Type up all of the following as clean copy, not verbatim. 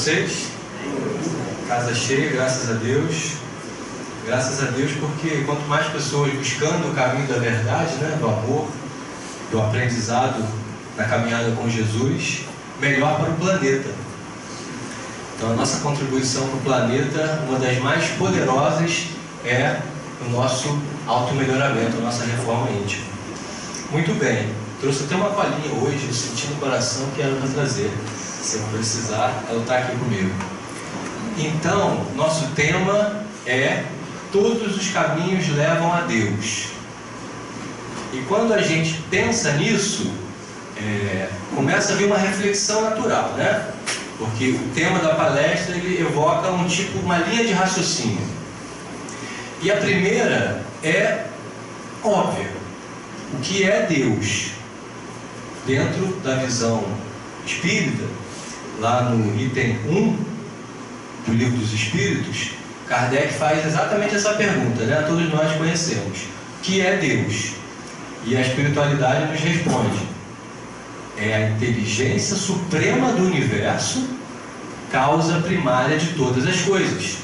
vocês? Casa cheia, graças a Deus. Graças a Deus, porque quanto mais pessoas buscando o caminho da verdade, né, do amor, do aprendizado na caminhada com Jesus, melhor para o planeta. Então a nossa contribuição para o planeta, uma das mais poderosas, é o nosso auto-melhoramento, a nossa reforma íntima. Muito bem, trouxe até uma colinha hoje, eu senti no coração que era para trazer. Se eu precisar, ela está aqui comigo. Então, nosso tema é: todos os caminhos levam a Deus. E quando a gente pensa nisso, começa a vir uma reflexão natural, né? Porque o tema da palestra ele evoca uma linha de raciocínio. E a primeira é óbvia: o que é Deus? Dentro da visão espírita, lá no item 1 do Livro dos Espíritos, Kardec faz exatamente essa pergunta, né? Todos nós conhecemos: o que é Deus? E a espiritualidade nos responde: é a inteligência suprema do universo, causa primária de todas as coisas.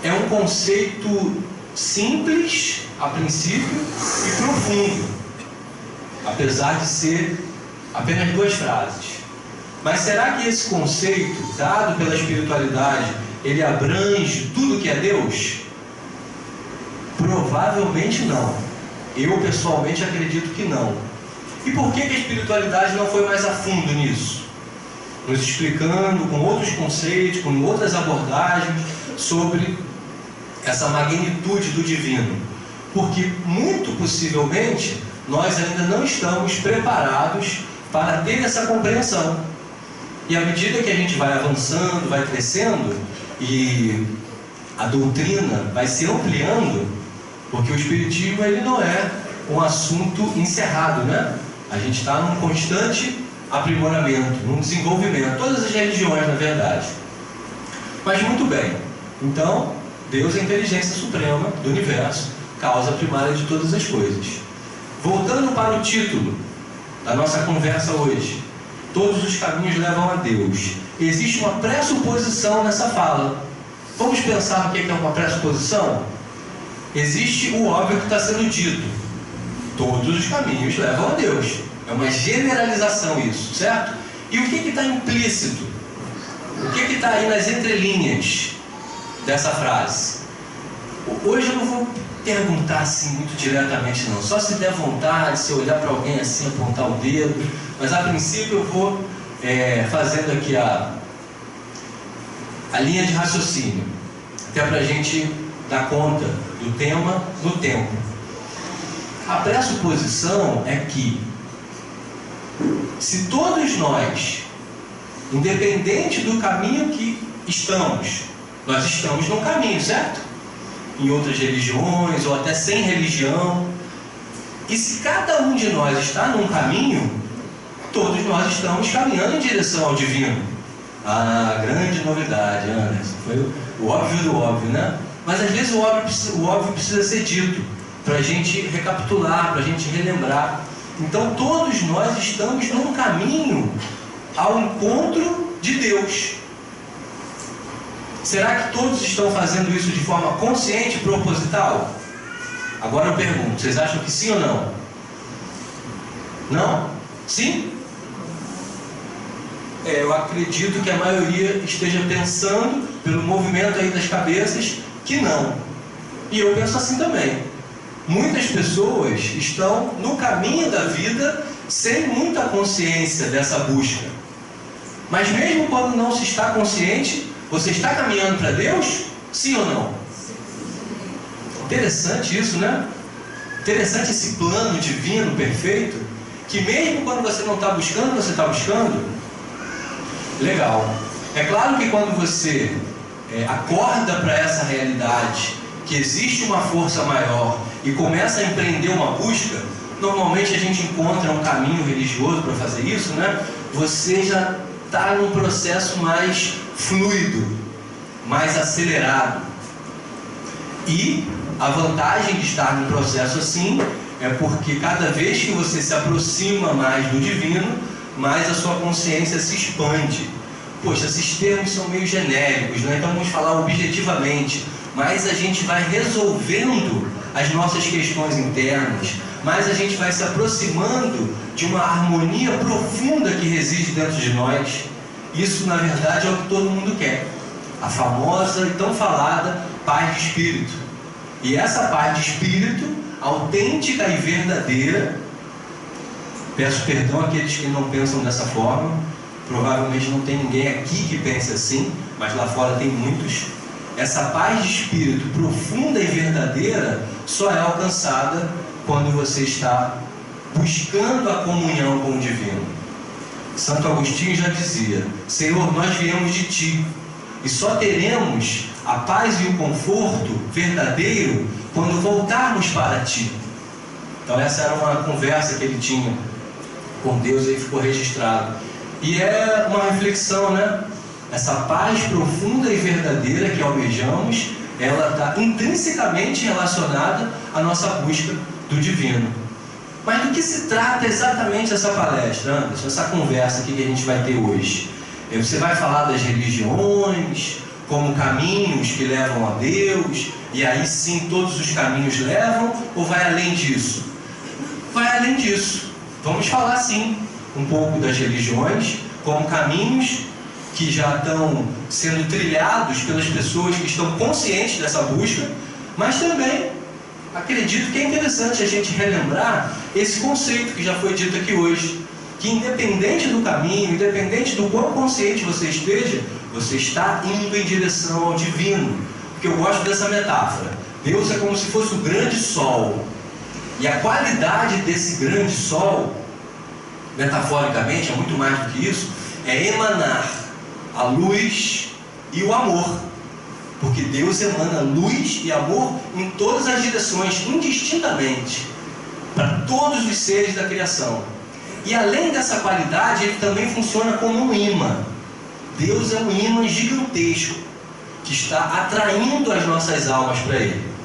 É um conceito simples a princípio e profundo, apesar de ser apenas 2 frases. Mas será que esse conceito, dado pela espiritualidade, ele abrange tudo que é Deus? Provavelmente não. Eu pessoalmente acredito que não. E por que a espiritualidade não foi mais a fundo nisso? Nos explicando com outros conceitos, com outras abordagens sobre essa magnitude do divino. Porque muito possivelmente nós ainda não estamos preparados para ter essa compreensão. E à medida que a gente vai avançando, vai crescendo, e a doutrina vai se ampliando, porque o Espiritismo ele não é um assunto encerrado, né? A gente está num constante aprimoramento, num desenvolvimento, todas as religiões, na verdade. Mas muito bem, então, Deus é a inteligência suprema do universo, causa primária de todas as coisas. Voltando para o título da nossa conversa hoje: todos os caminhos levam a Deus. Existe uma pressuposição nessa fala. Vamos pensar o que é uma pressuposição? Existe o óbvio que está sendo dito: todos os caminhos levam a Deus. É uma generalização isso, certo? E o que está implícito? O que está aí nas entrelinhas dessa frase? Hoje eu não vou perguntar assim muito diretamente não, só se der vontade, se eu olhar para alguém assim, apontar o dedo, mas a princípio eu vou fazendo aqui a linha de raciocínio, até para a gente dar conta do tema no tempo. A pressuposição é que, se todos nós, independente do caminho que estamos, nós estamos num caminho, certo? Em outras religiões, ou até sem religião, e se cada um de nós está num caminho, todos nós estamos caminhando em direção ao divino. A grande novidade, Anderson, foi o óbvio do óbvio, né? Mas às vezes o óbvio precisa ser dito, para a gente recapitular, para a gente relembrar. Então todos nós estamos num caminho ao encontro de Deus. Será que todos estão fazendo isso de forma consciente e proposital? Agora eu pergunto, vocês acham que sim ou não? Não? Sim? Eu acredito que a maioria esteja pensando, pelo movimento aí das cabeças, que não. E eu penso assim também. Muitas pessoas estão no caminho da vida sem muita consciência dessa busca. Mas mesmo quando não se está consciente, você está caminhando para Deus? Sim ou não? Interessante isso, né? Interessante esse plano divino perfeito, que mesmo quando você não está buscando, você está buscando. Legal. É claro que quando você acorda para essa realidade, que existe uma força maior, e começa a empreender uma busca, normalmente a gente encontra um caminho religioso para fazer isso, né? Você já está num processo mais fluido, mais acelerado. E a vantagem de estar num processo assim é porque cada vez que você se aproxima mais do divino, mais a sua consciência se expande. poxa, esses termos são meio genéricos, né? Então vamos falar objetivamente, mas a gente vai resolvendo as nossas questões internas, mas a gente vai se aproximando de uma harmonia profunda que reside dentro de nós. Isso, na verdade, é o que todo mundo quer. A famosa e tão falada paz de espírito. E essa paz de espírito, autêntica e verdadeira, peço perdão àqueles que não pensam dessa forma, provavelmente não tem ninguém aqui que pense assim, mas lá fora tem muitos. Essa paz de espírito profunda e verdadeira só é alcançada quando você está buscando a comunhão com o divino. Santo Agostinho já dizia: Senhor, nós viemos de Ti, e só teremos a paz e o conforto verdadeiro quando voltarmos para Ti. Então essa era uma conversa que ele tinha com Deus e ficou registrado. E é uma reflexão, né? Essa paz profunda e verdadeira que almejamos, ela está intrinsecamente relacionada à nossa busca do divino. Mas do que se trata exatamente essa palestra, Anderson? Essa conversa aqui que a gente vai ter hoje? Você vai falar das religiões, como caminhos que levam a Deus, e aí sim todos os caminhos levam, ou vai além disso? Vai além disso. Vamos falar sim um pouco das religiões, como caminhos que já estão sendo trilhados pelas pessoas que estão conscientes dessa busca, mas também acredito que é interessante a gente relembrar esse conceito que já foi dito aqui hoje, que independente do caminho, independente do quão consciente você esteja, você está indo em direção ao divino. Porque eu gosto dessa metáfora. Deus é como se fosse o grande sol, e a qualidade desse grande sol, metaforicamente, é muito mais do que isso, é emanar a luz e o amor. Porque Deus emana luz e amor em todas as direções, indistintamente, para todos os seres da criação. E além dessa qualidade, ele também funciona como um imã. Deus é um imã gigantesco, que está atraindo as nossas almas para Ele.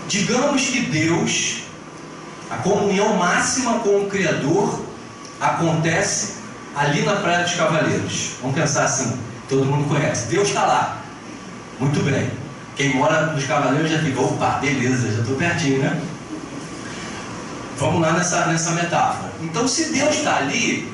Digamos que Deus, a comunhão máxima com o Criador, acontece ali na Praia dos Cavaleiros. Vamos pensar assim, todo mundo conhece. Deus está lá. Muito bem. Quem mora nos Cavaleiros já fica, opa, beleza, já estou pertinho, né? Vamos lá nessa metáfora. Então, se Deus está ali,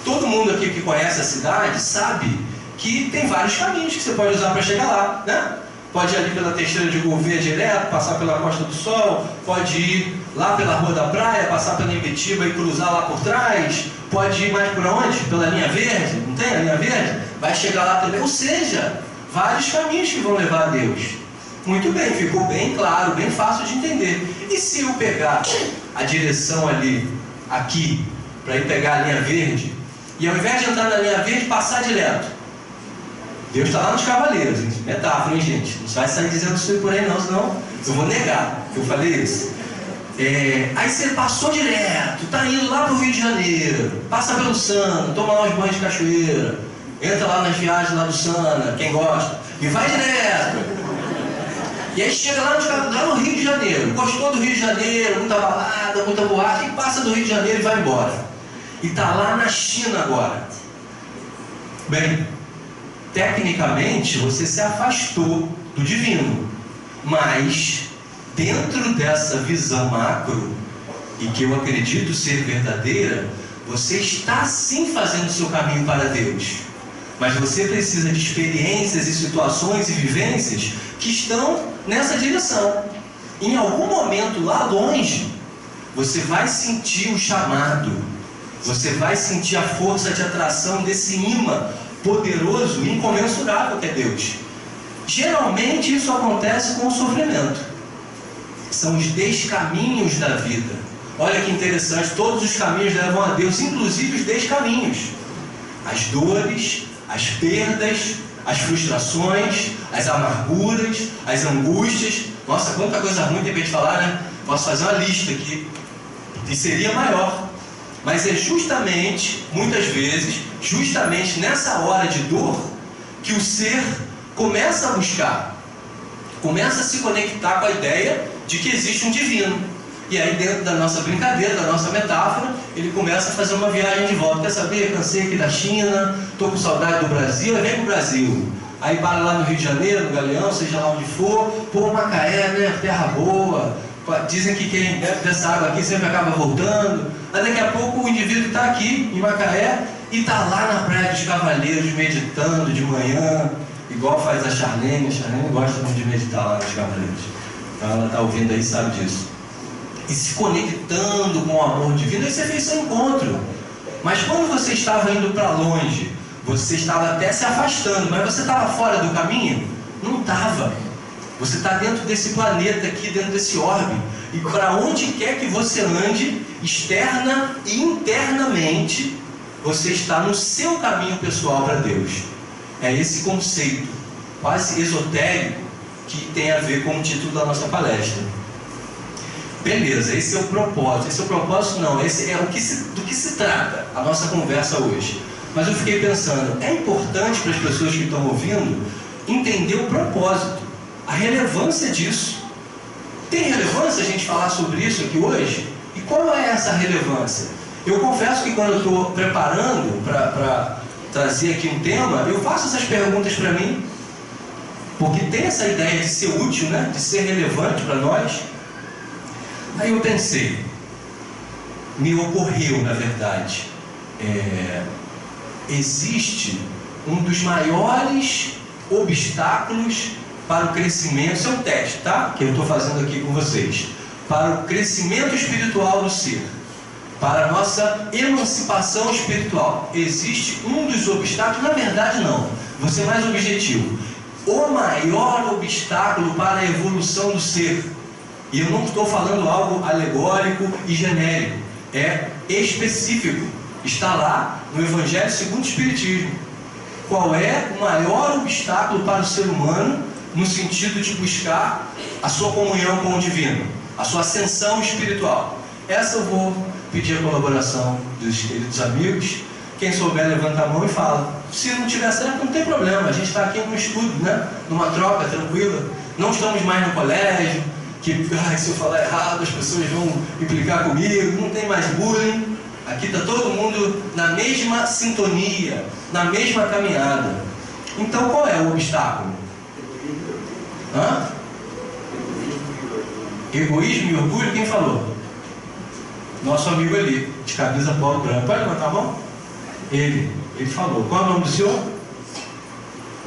todo mundo aqui que conhece a cidade sabe que tem vários caminhos que você pode usar para chegar lá, né? Pode ir ali pela Teixeira de Gouveia direto, passar pela Costa do Sol, pode ir lá pela Rua da Praia, passar pela Imbetiba e cruzar lá por trás, pode ir mais por onde? Pela linha verde, não tem a linha verde? Vai chegar lá também, ou seja, vários caminhos que vão levar a Deus. Muito bem, ficou bem claro, bem fácil de entender. E se eu pegar a direção ali, aqui, para ir pegar a linha verde, e ao invés de entrar na linha verde, passar direto? Deus está lá nos Cavaleiros, metáfora, hein, gente? Não vai sair dizendo isso por aí não, senão eu vou negar que eu falei isso. Aí você passou direto, está indo lá para o Rio de Janeiro, passa pelo Sana, toma lá os banhos de cachoeira, entra lá nas viagens lá do Sana, quem gosta, e vai direto. E aí chega lá no Rio de Janeiro, gostou do Rio de Janeiro, muita balada, muita boate, e passa do Rio de Janeiro e vai embora. E está lá na China agora. Bem, tecnicamente você se afastou do divino, mas dentro dessa visão macro, e que eu acredito ser verdadeira, você está sim fazendo o seu caminho para Deus, mas você precisa de experiências e situações e vivências que estão nessa direção. Em algum momento lá longe, você vai sentir o chamado, você vai sentir a força de atração desse imã poderoso, incomensurável que é Deus. Geralmente isso acontece com o sofrimento. São os descaminhos da vida. Olha que interessante, todos os caminhos levam a Deus, inclusive os descaminhos. As dores, as perdas, as frustrações, as amarguras, as angústias. Nossa, quanta coisa ruim tem pra gente falar, né? Posso fazer uma lista aqui, que seria maior. Mas é justamente, muitas vezes, justamente nessa hora de dor, que o ser começa a buscar, começa a se conectar com a ideia de que existe um divino. E aí, dentro da nossa brincadeira, da nossa metáfora, ele começa a fazer uma viagem de volta. Quer saber? Cansei aqui da China, estou com saudade do Brasil, aí vem pro Brasil. Aí para lá no Rio de Janeiro, no Galeão, seja lá onde for, pô, Macaé, né? Terra boa. Dizem que quem bebe dessa água aqui sempre acaba voltando. Aí daqui a pouco o indivíduo está aqui, em Macaé, e está lá na Praia dos Cavaleiros, meditando de manhã, igual faz a Charlene. A Charlene gosta muito de meditar lá nos Cavaleiros. Então ela está ouvindo aí, sabe disso. E se conectando com o amor divino, aí você fez seu encontro. Mas quando você estava indo para longe, você estava até se afastando, mas você estava fora do caminho? Não estava. Você está dentro desse planeta aqui, dentro desse orbe. E para onde quer que você ande, externa e internamente, você está no seu caminho pessoal para Deus. É esse conceito quase esotérico que tem a ver com o título da nossa palestra. Beleza, esse é o propósito. Esse é o propósito não, esse é do que se trata a nossa conversa hoje. Mas eu fiquei pensando, é importante para as pessoas que estão ouvindo entender o propósito, a relevância disso. Tem relevância a gente falar sobre isso aqui hoje? E qual é essa relevância? Eu confesso que quando eu estou preparando para trazer aqui um tema, eu faço essas perguntas para mim, porque tem essa ideia de ser útil, né? De ser relevante para nós. Aí eu pensei, me ocorreu na verdade, existe um dos maiores obstáculos para o crescimento, isso é um teste, tá? Que eu estou fazendo aqui com vocês, para o crescimento espiritual do ser, para a nossa emancipação espiritual. Existe um dos obstáculos, na verdade não, vou ser mais objetivo, o maior obstáculo para a evolução do ser. E eu não estou falando algo alegórico e genérico, é específico. Está lá no Evangelho segundo o Espiritismo. Qual é o maior obstáculo para o ser humano no sentido de buscar a sua comunhão com o divino, a sua ascensão espiritual? Essa eu vou pedir a colaboração dos queridos amigos. Quem souber levanta a mão e fala. Se não tiver certo, não tem problema. A gente está aqui num estudo, né? Numa troca tranquila. Não estamos mais no colégio, que se eu falar errado as pessoas vão implicar comigo. Não tem mais bullying. Aqui está todo mundo na mesma sintonia, na mesma caminhada. Então qual é o obstáculo? Egoísmo e orgulho? Quem falou? Nosso amigo ali, de camisa polo branco. Pode levantar a mão? Ele falou. Qual é o nome do senhor?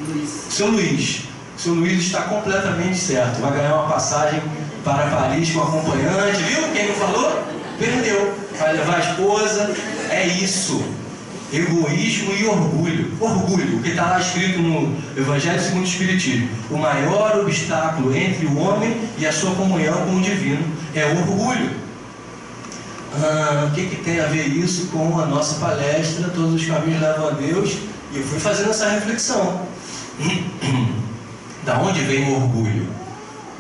Luiz. Seu Luiz. Seu Luiz está completamente certo. Vai ganhar uma passagem para Paris com acompanhante. Viu? Quem não falou? Perdeu. Vai levar a esposa. É isso. Egoísmo e orgulho. Orgulho, o que está lá escrito no Evangelho segundo o Espiritismo. O maior obstáculo entre o homem e a sua comunhão com o divino é o orgulho. O que tem a ver isso com a nossa palestra, Todos os Caminhos Levam a Deus? E eu fui fazendo essa reflexão. Da onde vem o orgulho?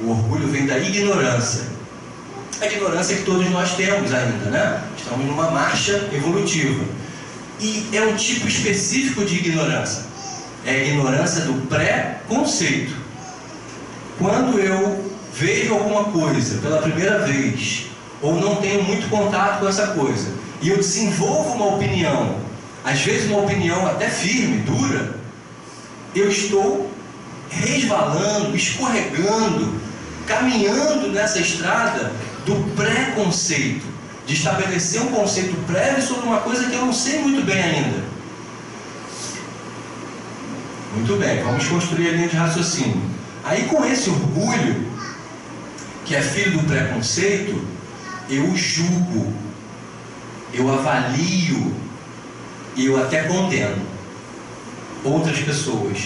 O orgulho vem da ignorância. A ignorância que todos nós temos ainda, né? Estamos numa marcha evolutiva. E é um tipo específico de ignorância. É a ignorância do pré-conceito. Quando eu vejo alguma coisa pela primeira vez, ou não tenho muito contato com essa coisa, e eu desenvolvo uma opinião, às vezes uma opinião até firme, dura, eu estou resvalando, escorregando, caminhando nessa estrada do preconceito, de estabelecer um conceito prévio sobre uma coisa que eu não sei muito bem ainda. Muito bem, vamos construir a linha de raciocínio. Aí com esse orgulho, que é filho do preconceito, eu julgo, eu avalio e eu até condeno outras pessoas.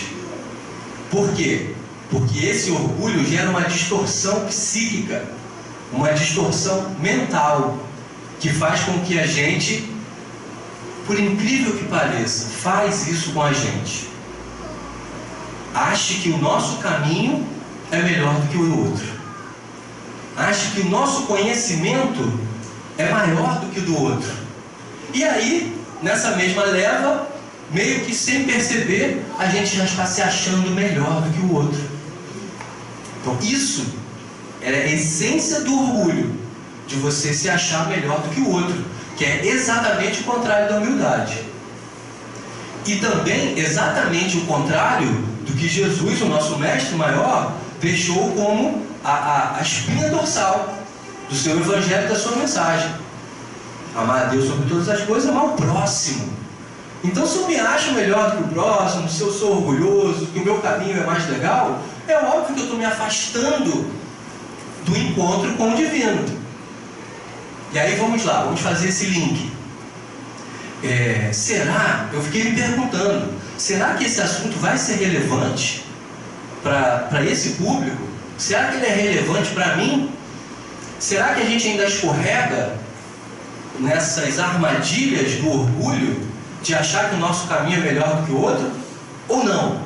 Por quê? Porque esse orgulho gera uma distorção psíquica, uma distorção mental, que faz com que a gente, por incrível que pareça, faz isso com a gente. Ache que o nosso caminho é melhor do que o outro. Ache que o nosso conhecimento é maior do que o do outro. E aí, nessa mesma leva, meio que sem perceber, a gente já está se achando melhor do que o outro. Então isso é a essência do orgulho. de você se achar melhor do que o outro, que é exatamente o contrário da humildade. E também exatamente o contrário do que Jesus, o nosso mestre maior, deixou como a espinha dorsal do seu evangelho, da sua mensagem: amar a Deus sobre todas as coisas, amar o próximo. Então, se eu me acho melhor do que o próximo, se eu sou orgulhoso, que o meu caminho é mais legal, é óbvio que eu estou me afastando do encontro com o divino. E aí vamos lá, vamos fazer esse link. Eu fiquei me perguntando, será que esse assunto vai ser relevante para esse público? Será que ele é relevante para mim? Será que a gente ainda escorrega nessas armadilhas do orgulho, de achar que o nosso caminho é melhor do que o outro? Ou não?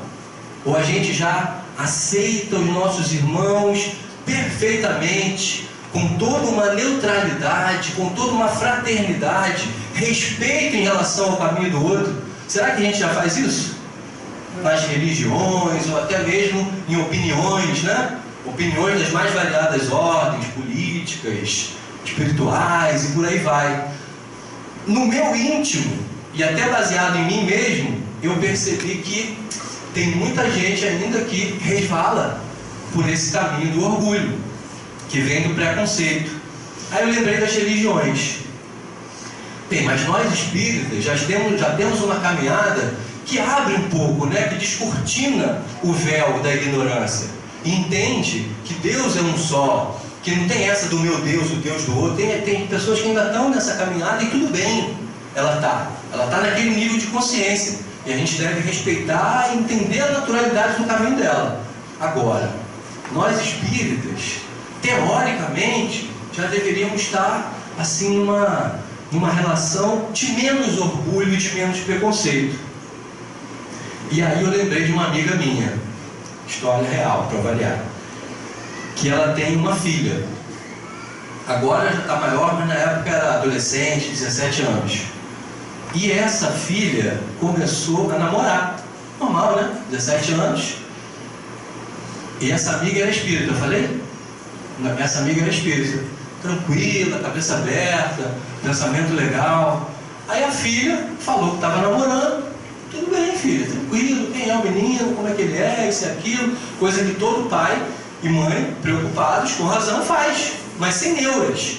Ou a gente já aceita os nossos irmãos perfeitamente, com toda uma neutralidade, com toda uma fraternidade, respeito em relação ao caminho do outro? Será que a gente já faz isso? Nas religiões, ou até mesmo em opiniões, né? Opiniões das mais variadas ordens, políticas, espirituais e por aí vai. No meu íntimo, e até baseado em mim mesmo, eu percebi que tem muita gente ainda que resvala por esse caminho do orgulho, que vem do preconceito. Aí eu lembrei das religiões. Mas nós espíritas já temos uma caminhada que abre um pouco, né, que descortina o véu da ignorância, e entende que Deus é um só, que não tem essa do meu Deus, o Deus do outro. Tem pessoas que ainda estão nessa caminhada, e tudo bem, ela está naquele nível de consciência, e a gente deve respeitar e entender a naturalidade do caminho dela. Agora, nós espíritas, teoricamente, já deveríamos estar assim numa relação de menos orgulho e de menos preconceito. E aí eu lembrei de uma amiga minha, história real, para variar, que ela tem uma filha. Agora já está maior, mas na época era adolescente, 17 anos. E essa filha começou a namorar. Normal, né? 17 anos. E essa amiga era espírita, eu falei? Essa amiga era espírita. Tranquila, cabeça aberta, pensamento legal. Aí a filha falou que estava namorando. Tudo bem, filha, tranquilo. Quem é o menino? Como é que ele é? Isso e aquilo. Coisa que todo pai e mãe, preocupados, com razão, faz, mas sem neuras.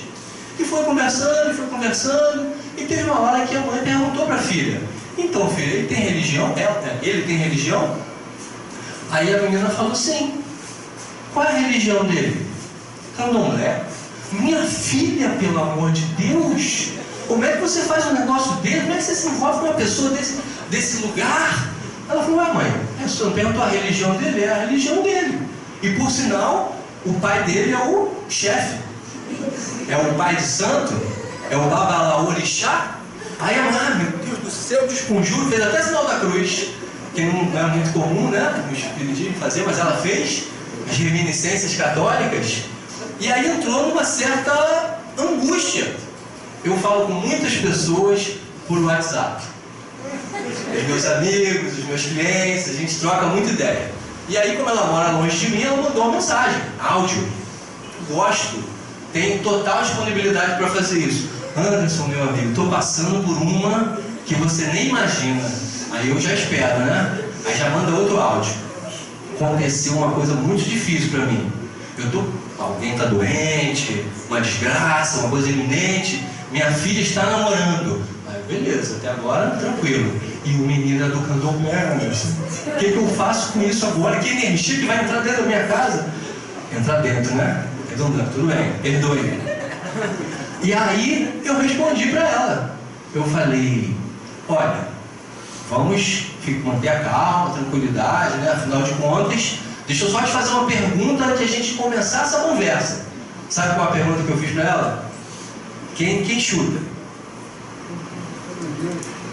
E foi conversando, e teve uma hora que a mãe perguntou para a filha: então, filha, ele tem religião? Ele tem religião? Aí a menina falou: sim. Qual é a religião dele? Candomblé. Minha filha, pelo amor de Deus, como é que você faz um negócio desse? Como é que você se envolve com uma pessoa desse lugar? Ela falou: mãe, você não perguntou a religião dele? É a religião dele. E por sinal, o pai dele é o chefe, é o pai de santo, é o Babalaorixá. Aí a mãe: meu Deus do céu, desconjuro, fez até sinal da cruz, que não é muito comum, né, no espiritismo fazer, mas ela fez as reminiscências católicas. E aí entrou numa certa angústia. Eu falo com muitas pessoas por WhatsApp, os meus amigos, os meus clientes, a gente troca muita ideia. E aí, como ela mora longe de mim, ela mandou uma mensagem, áudio. Gosto, tenho total disponibilidade para fazer isso. Anderson, meu amigo, estou passando por uma que você nem imagina. Aí eu já espero, né? Aí já manda outro áudio. Aconteceu uma coisa muito difícil para mim. Alguém está doente, uma desgraça, uma coisa iminente. Minha filha está namorando. Aí, beleza, até agora tranquilo. E o menino é do candomblé. O que eu faço com isso agora? Que energia que vai entrar dentro da minha casa? Entrar dentro, né? Redundante, tudo bem, perdoe. E aí eu respondi para ela. Eu falei: olha, vamos manter a calma, a tranquilidade, né? Afinal de contas, deixa eu só te fazer uma pergunta antes de a gente começar essa conversa. Sabe qual é a pergunta que eu fiz para ela? Quem chuta?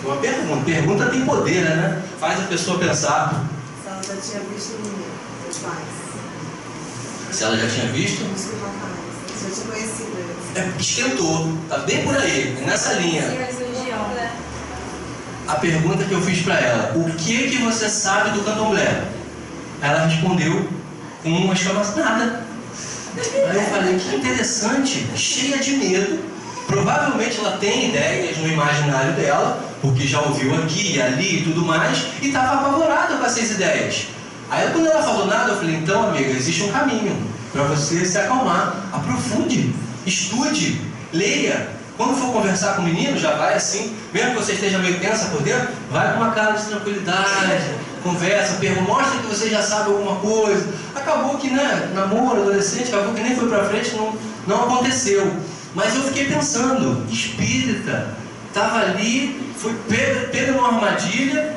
Uma pergunta tem poder, né? Faz a pessoa pensar. Se ela já tinha visto o menino, os pais. Se ela já tinha visto? Já tinha conhecido eles. Esquentou, tá bem por aí, nessa linha. A pergunta que eu fiz para ela: o que você sabe do candomblé? Ela respondeu com uma exclamação: nada. Aí eu falei, que interessante, cheia de medo. Provavelmente ela tem ideias no imaginário dela, porque já ouviu aqui e ali e tudo mais, e estava apavorada com essas ideias. Aí quando ela falou nada, eu falei, então amiga, existe um caminho para você se acalmar. Aprofunde, estude, leia. Quando for conversar com o menino, já vai assim, mesmo que você esteja meio tensa por dentro, vai com uma cara de tranquilidade, conversa, pergunta, mostra que você já sabe alguma coisa. Acabou que, né, namoro, adolescente, acabou que nem foi pra frente, não aconteceu. Mas eu fiquei pensando, espírita, estava ali, foi pego numa armadilha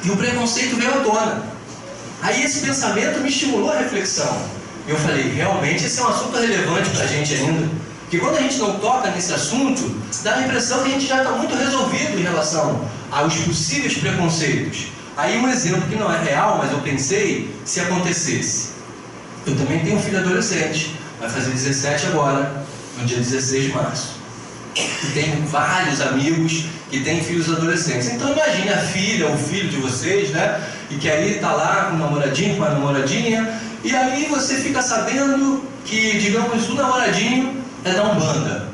e o preconceito veio à tona. Aí esse pensamento me estimulou a reflexão. Eu falei, realmente esse é um assunto relevante pra gente ainda. Porque quando a gente não toca nesse assunto, dá a impressão que a gente já está muito resolvido em relação aos possíveis preconceitos. Aí um exemplo que não é real, mas eu pensei, se acontecesse. Eu também tenho um filho adolescente, vai fazer 17 agora, no dia 16 de março. E tenho vários amigos que têm filhos adolescentes. Então imagine a filha ou o filho de vocês, né? E que aí está lá com um namoradinho, com uma namoradinha, e aí você fica sabendo que, digamos, o namoradinho é da Umbanda.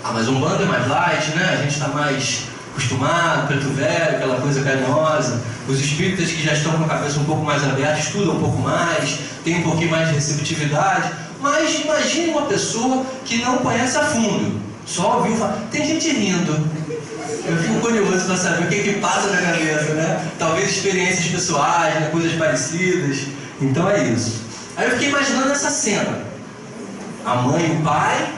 Ah, mas Umbanda é mais light, né? A gente está mais acostumado, preto velho, aquela coisa carinhosa. Os espíritas que já estão com a cabeça um pouco mais aberta, estudam um pouco mais, têm um pouquinho mais de receptividade. Mas imagine uma pessoa que não conhece a fundo, só ouviu falar. Tem gente rindo. Eu fico curioso para saber o que passa na cabeça, né? Talvez experiências pessoais, né? Coisas parecidas. Então é isso. Aí eu fiquei imaginando essa cena. A mãe e o pai,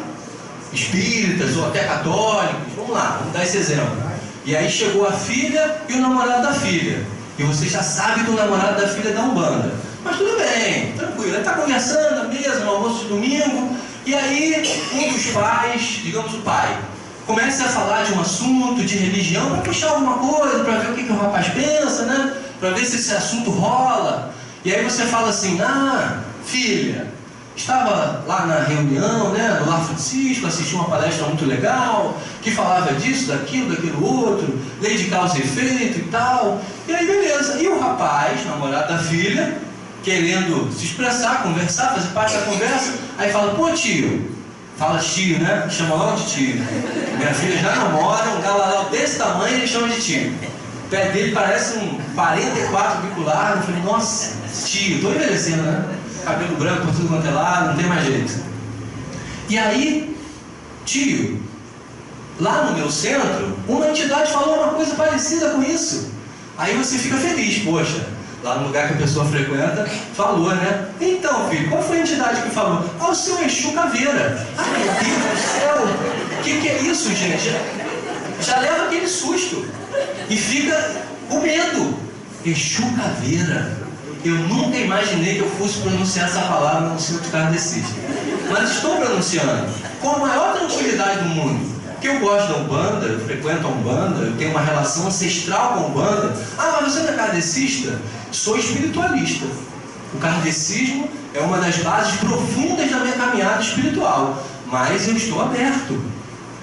espíritas ou até católicos, vamos lá, vamos dar esse exemplo. E aí chegou a filha e o namorado da filha. E você já sabe que o namorado da filha é da Umbanda. Mas tudo bem, tranquilo. Ele está conversando na mesa, no almoço de domingo. E aí um dos pais, digamos o pai, começa a falar de um assunto, de religião, para puxar alguma coisa, para ver o que o rapaz pensa, né? Para ver se esse assunto rola. E aí você fala assim, ah, filha, estava lá na reunião, né, do Lar Francisco, assisti uma palestra muito legal, que falava disso, daquilo outro, lei de causa e efeito e tal. E aí beleza, e o rapaz, namorado da filha, querendo se expressar, conversar, fazer parte da conversa, aí fala, pô tio, fala tio, né, chama logo de tio. Minha filha já namora, um galalau desse tamanho, ele chama de tio. O pé dele parece um 44 bicular, eu falei, nossa, tio, tô envelhecendo, né? Cabelo branco por tudo quanto é lado, não tem mais jeito. E aí, tio, lá no meu centro, uma entidade falou uma coisa parecida com isso. Aí você fica feliz, poxa, lá no lugar que a pessoa frequenta, falou, né? Então, filho, qual foi a entidade que falou? Ah, o seu Exu Caveira. Ah, meu Deus do céu, o que é isso, gente? Já leva aquele susto e fica com medo. Exu Caveira. Eu nunca imaginei que eu fosse pronunciar essa palavra no centro kardecista. Mas estou pronunciando com a maior tranquilidade do mundo. Porque eu gosto da Umbanda, eu frequento a Umbanda, eu tenho uma relação ancestral com a Umbanda. Ah, mas você não é kardecista? Sou espiritualista. O kardecismo é uma das bases profundas da minha caminhada espiritual. Mas eu estou aberto.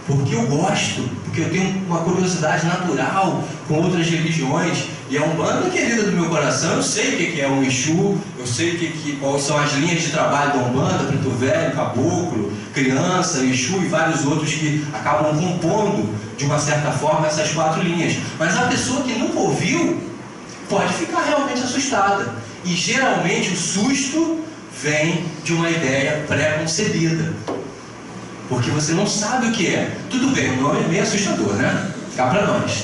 Porque eu gosto, porque eu tenho uma curiosidade natural com outras religiões. E a Umbanda é querida do meu coração, eu sei o que é um Exu, eu sei quais são as linhas de trabalho da Umbanda, preto velho, caboclo, criança, Exu e vários outros que acabam compondo, de uma certa forma, essas 4 linhas. Mas a pessoa que nunca ouviu pode ficar realmente assustada. E geralmente o susto vem de uma ideia pré-concebida. Porque você não sabe o que é. Tudo bem, o nome é meio assustador, né? Cá pra nós.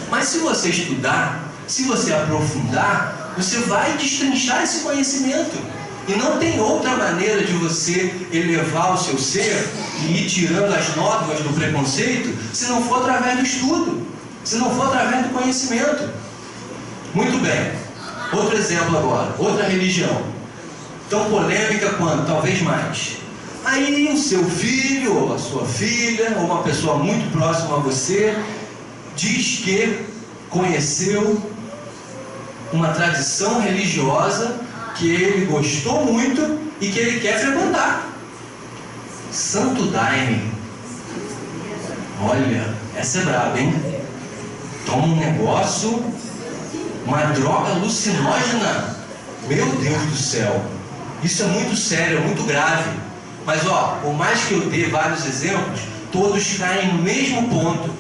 Mas se você estudar, se você aprofundar, você vai destrinchar esse conhecimento. E não tem outra maneira de você elevar o seu ser e ir tirando as nódoas do preconceito, se não for através do estudo, se não for através do conhecimento. Muito bem. Outro exemplo agora, outra religião. Tão polêmica quanto, talvez mais. Aí o seu filho, ou a sua filha, ou uma pessoa muito próxima a você, diz que conheceu uma tradição religiosa que ele gostou muito e que ele quer frequentar. Santo Daime. Olha, essa é braba, hein? Toma um negócio, uma droga alucinógena. Meu Deus do céu. Isso é muito sério, é muito grave. Mas por mais que eu dê vários exemplos, todos caem no mesmo ponto.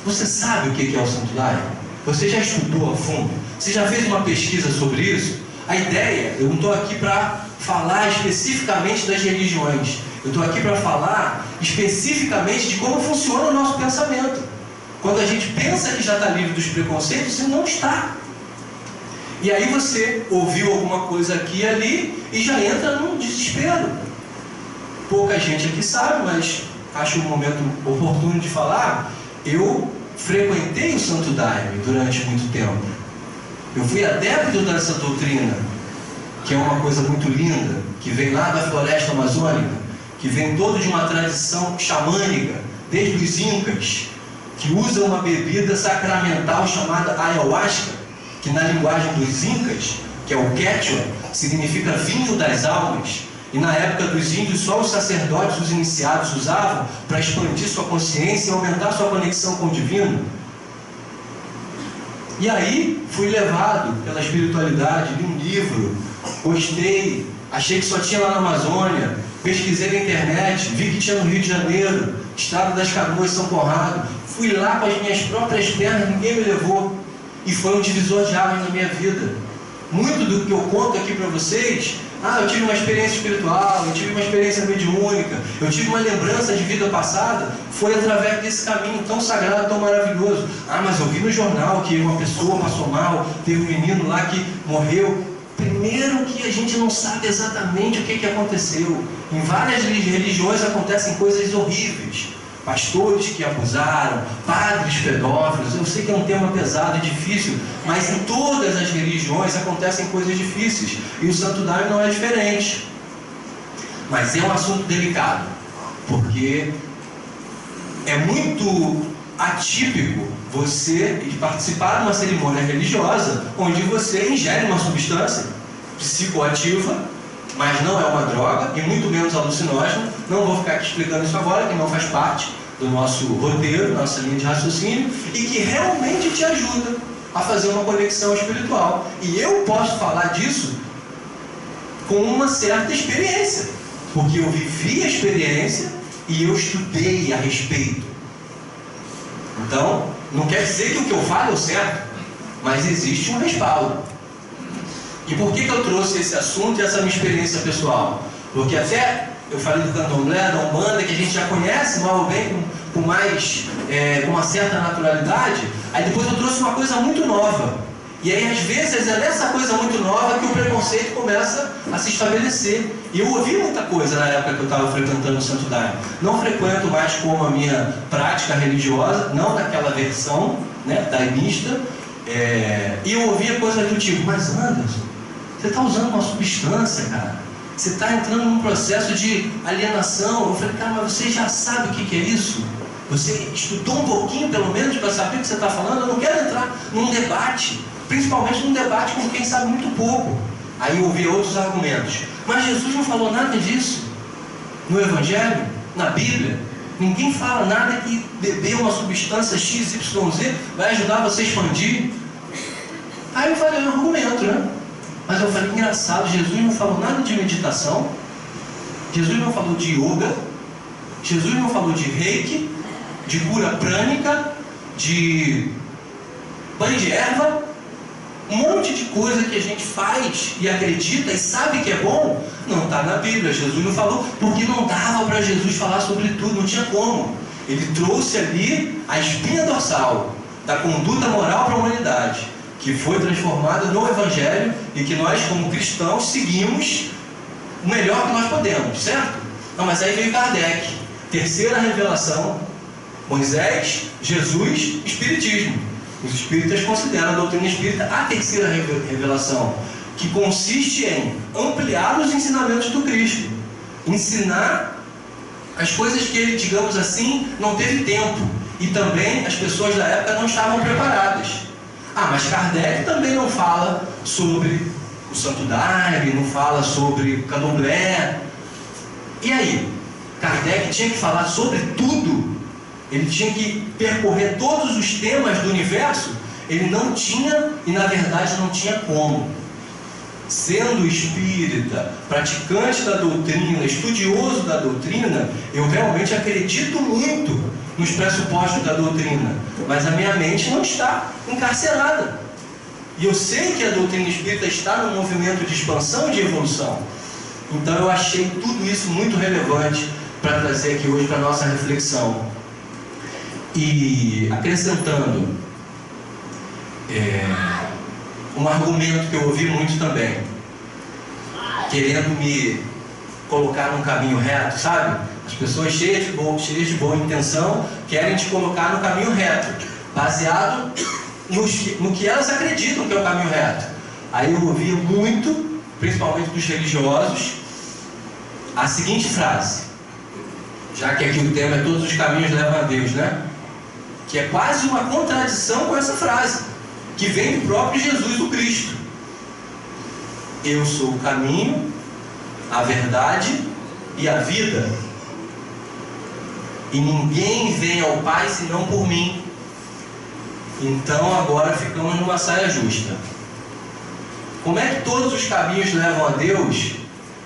Você sabe o que é o Santo Daime? Você já estudou a fundo? Você já fez uma pesquisa sobre isso? A ideia, eu não estou aqui para falar especificamente das religiões. Eu estou aqui para falar especificamente de como funciona o nosso pensamento. Quando a gente pensa que já está livre dos preconceitos, você não está. E aí você ouviu alguma coisa aqui e ali e já entra num desespero. Pouca gente aqui sabe, mas acho um momento oportuno de falar. Eu frequentei o Santo Daime durante muito tempo. Eu fui adepto dessa doutrina, que é uma coisa muito linda, que vem lá da floresta amazônica, que vem todo de uma tradição xamânica, desde os incas, que usa uma bebida sacramental chamada ayahuasca, que na linguagem dos incas, que é o quechua, significa vinho das almas. E na época dos índios, só os sacerdotes, os iniciados, usavam para expandir sua consciência e aumentar sua conexão com o divino. E aí, fui levado pela espiritualidade, li um livro, gostei, achei que só tinha lá na Amazônia, pesquisei na internet, vi que tinha no Rio de Janeiro, Estrada das Canoas, São Conrado. Fui lá com as minhas próprias pernas, ninguém me levou. E foi um divisor de águas na minha vida. Muito do que eu conto aqui para vocês, eu tive uma experiência espiritual, eu tive uma experiência mediúnica, eu tive uma lembrança de vida passada, foi através desse caminho tão sagrado, tão maravilhoso. Mas eu vi no jornal que uma pessoa passou mal, teve um menino lá que morreu. Primeiro que a gente não sabe exatamente o que aconteceu. Em várias religiões acontecem coisas horríveis. Pastores que abusaram, padres pedófilos. Eu sei que é um tema pesado e difícil, mas em todas as religiões acontecem coisas difíceis. E o Santo Daime não é diferente. Mas é um assunto delicado, porque é muito atípico você participar de uma cerimônia religiosa onde você ingere uma substância psicoativa, mas não é uma droga e muito menos alucinógeno. Não vou ficar aqui explicando isso agora, que não faz parte do nosso roteiro, nossa linha de raciocínio, e que realmente te ajuda a fazer uma conexão espiritual. E eu posso falar disso com uma certa experiência, porque eu vivi a experiência e eu estudei a respeito. Então, não quer dizer que o que eu falo é o certo, mas existe um respaldo. E por que eu trouxe esse assunto e essa minha experiência pessoal? Porque até eu falei do candomblé, da umbanda, que a gente já conhece mal ou bem, com uma certa naturalidade. Aí depois eu trouxe uma coisa muito nova. E aí às vezes é nessa coisa muito nova que o preconceito começa a se estabelecer. E eu ouvi muita coisa na época que eu estava frequentando o Santo Daime. Não frequento mais como a minha prática religiosa, não naquela versão, né, daimista. E eu ouvia coisas do tipo: mas Anderson, você está usando uma substância, cara. Você está entrando num processo de alienação. Eu falei: cara, mas você já sabe o que é isso? Você estudou um pouquinho, pelo menos, para saber o que você está falando? Eu não quero entrar num debate, principalmente num debate com quem sabe muito pouco. Aí eu ouvi outros argumentos. Mas Jesus não falou nada disso no Evangelho, na Bíblia. Ninguém fala nada que beber uma substância XYZ vai ajudar você a expandir. Aí eu falei: é um argumento, né? Mas eu falei: engraçado, Jesus não falou nada de meditação, Jesus não falou de yoga, Jesus não falou de reiki, de cura prânica, de banho de erva, um monte de coisa que a gente faz e acredita e sabe que é bom, não está na Bíblia. Jesus não falou, porque não dava para Jesus falar sobre tudo, não tinha como. Ele trouxe ali a espinha dorsal da conduta moral para a humanidade, que foi transformada no Evangelho e que nós, como cristãos, seguimos o melhor que nós podemos, certo? Não, mas aí veio Kardec, terceira revelação: Moisés, Jesus, Espiritismo. Os espíritas consideram a doutrina espírita a terceira revelação, que consiste em ampliar os ensinamentos do Cristo, ensinar as coisas que ele, digamos assim, não teve tempo, e também as pessoas da época não estavam preparadas. Mas Kardec também não fala sobre o Santo Daime, não fala sobre o candomblé. E aí? Kardec tinha que falar sobre tudo? Ele tinha que percorrer todos os temas do universo? Ele não tinha, e na verdade não tinha como. sendo espírita, praticante da doutrina, estudioso da doutrina, eu realmente acredito muito nos pressupostos da doutrina, mas a minha mente não está encarcerada. E eu sei que a doutrina espírita está num movimento de expansão e de evolução. Então eu achei tudo isso muito relevante para trazer aqui hoje para a nossa reflexão. E acrescentando um argumento que eu ouvi muito também, querendo me colocar num caminho reto, sabe? As pessoas cheias de boa intenção querem te colocar no caminho reto, baseado no que elas acreditam que é o caminho reto. Aí eu ouvi muito, principalmente dos religiosos, a seguinte frase, já que aqui o tema é todos os caminhos levam a Deus, né? Que é quase uma contradição com essa frase, que vem do próprio Jesus, o Cristo. Eu sou o caminho, a verdade e a vida. E ninguém vem ao Pai senão por mim. Então agora ficamos numa saia justa. Como é que todos os caminhos levam a Deus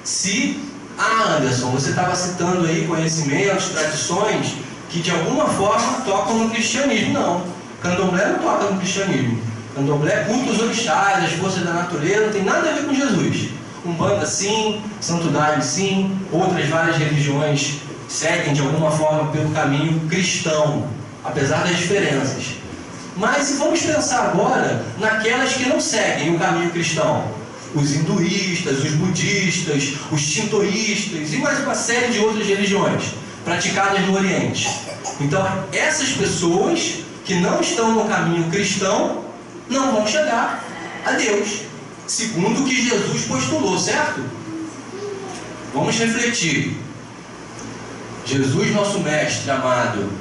se... Anderson, você estava citando aí conhecimentos, tradições que de alguma forma tocam no cristianismo. Não, candomblé não toca no cristianismo. Candomblé é culto aos orixás, as forças da natureza, não tem nada a ver com Jesus. Umbanda sim, Santo Daime sim, outras várias religiões seguem de alguma forma pelo caminho cristão, apesar das diferenças. Mas vamos pensar agora naquelas que não seguem o caminho cristão. Os hinduístas, os budistas, os shintoístas e mais uma série de outras religiões praticadas no Oriente. Então, essas pessoas que não estão no caminho cristão não vão chegar a Deus, segundo o que Jesus postulou, certo? Vamos refletir. Jesus, nosso mestre amado,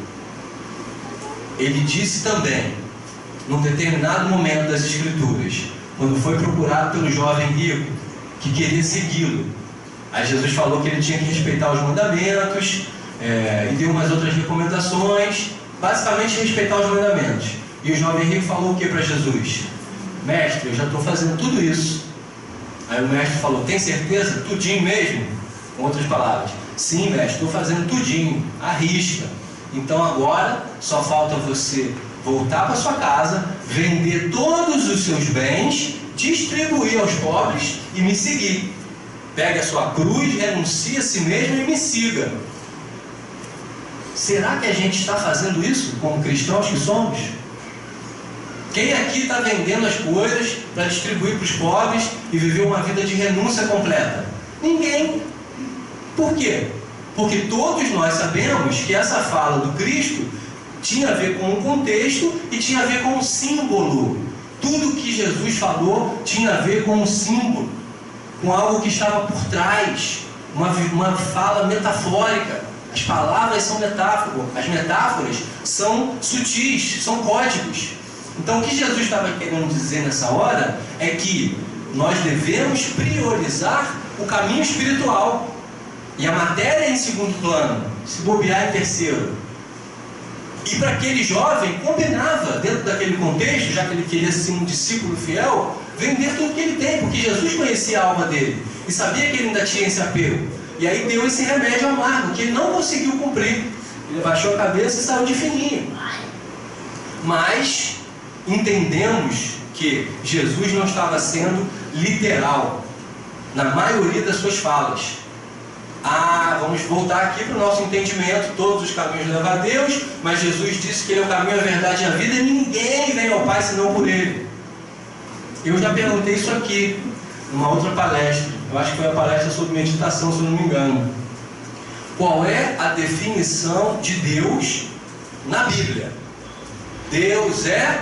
ele disse também, num determinado momento das Escrituras, quando foi procurado pelo jovem rico que queria segui-lo, aí Jesus falou que ele tinha que respeitar os mandamentos, e deu umas outras recomendações, basicamente respeitar os mandamentos. E o jovem rico falou o que para Jesus? Mestre, eu já estou fazendo tudo isso. Aí o mestre falou, tem certeza? Tudinho mesmo? Com outras palavras, sim mestre, estou fazendo tudinho, arrisca. Então agora só falta você voltar para sua casa, vender todos os seus bens, distribuir aos pobres e me seguir. Pegue a sua cruz, renuncie a si mesmo e me siga. Será que a gente está fazendo isso como cristãos que somos? Quem aqui está vendendo as coisas para distribuir para os pobres e viver uma vida de renúncia completa? Ninguém. Por quê? Porque todos nós sabemos que essa fala do Cristo tinha a ver com um contexto e tinha a ver com um símbolo. Tudo que Jesus falou tinha a ver com um símbolo, com algo que estava por trás, uma fala metafórica. As palavras são metáforas, as metáforas são sutis, são códigos. Então o que Jesus estava querendo dizer nessa hora é que nós devemos priorizar o caminho espiritual. E a matéria em segundo plano, se bobear em terceiro. E para aquele jovem, combinava, dentro daquele contexto, já que ele queria ser um discípulo fiel, vender tudo que ele tem, porque Jesus conhecia a alma dele e sabia que ele ainda tinha esse apego. E aí deu esse remédio amargo, que ele não conseguiu cumprir. Ele baixou a cabeça e saiu de fininho. Mas entendemos que Jesus não estava sendo literal na maioria das suas falas. Vamos voltar aqui para o nosso entendimento, todos os caminhos levam a Deus, mas Jesus disse que Ele é o caminho, a verdade e a vida, e ninguém vem ao Pai senão por Ele. Eu já perguntei isso aqui, numa outra palestra, eu acho que foi a palestra sobre meditação, se eu não me engano. Qual é a definição de Deus na Bíblia? Deus é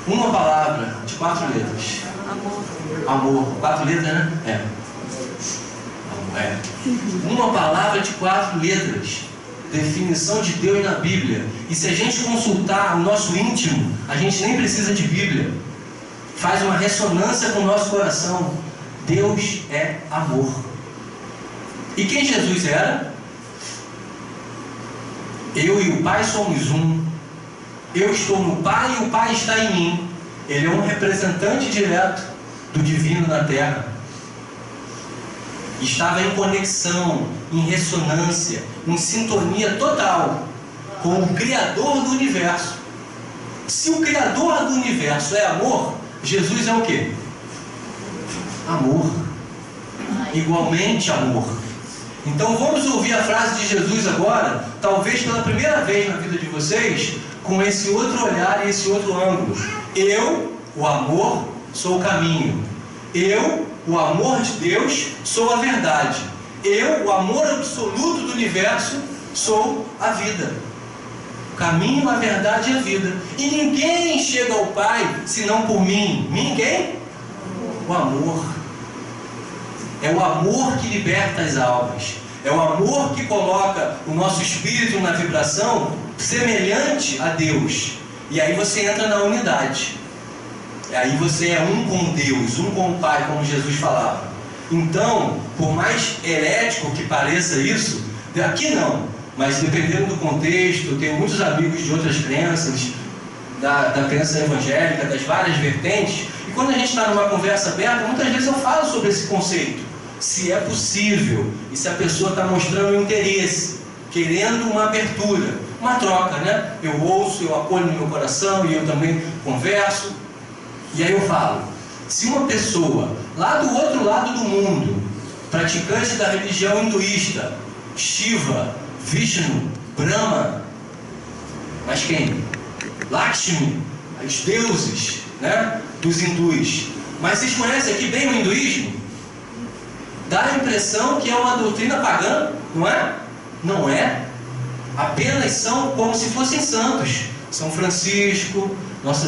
uma palavra de 4 letras. Amor. 4 letras, né? Uma palavra de 4 letras. Definição de Deus na Bíblia. E se a gente consultar o nosso íntimo, a gente nem precisa de Bíblia. Faz uma ressonância com o nosso coração. Deus é amor. E quem Jesus era? Eu e o Pai somos um. Eu estou no Pai e o Pai está em mim. Ele é um representante direto do divino na terra. Estava em conexão, em ressonância, em sintonia total com o Criador do universo. Se o Criador do universo é amor, Jesus é o quê? Amor. Igualmente amor. Então vamos ouvir a frase de Jesus agora, talvez pela primeira vez na vida de vocês, com esse outro olhar e esse outro ângulo. Eu, o amor, sou o caminho. Eu, o amor de Deus, sou a verdade. Eu, o amor absoluto do universo, sou a vida. O caminho, a verdade e a vida. E ninguém chega ao Pai senão por mim. Ninguém? O amor. É o amor que liberta as almas. É o amor que coloca o nosso espírito na vibração semelhante a Deus. E aí você entra na unidade. Aí você é um com Deus, um com o Pai, como Jesus falava. Então, por mais herético que pareça isso, aqui não, mas dependendo do contexto, eu tenho muitos amigos de outras crenças, da crença evangélica, das várias vertentes, e quando a gente está numa conversa aberta, muitas vezes eu falo sobre esse conceito, se é possível, e se a pessoa está mostrando interesse, querendo uma abertura, uma troca, né? Eu ouço, eu acolho no meu coração, e eu também converso. E aí eu falo, se uma pessoa lá do outro lado do mundo, praticante da religião hinduísta, Shiva, Vishnu, Brahma, mas quem? Lakshmi, os deuses, né, dos hindus. Mas vocês conhecem aqui bem o hinduísmo? Dá a impressão que é uma doutrina pagã, não é? Não é. Apenas são como se fossem santos. São Francisco, Nossa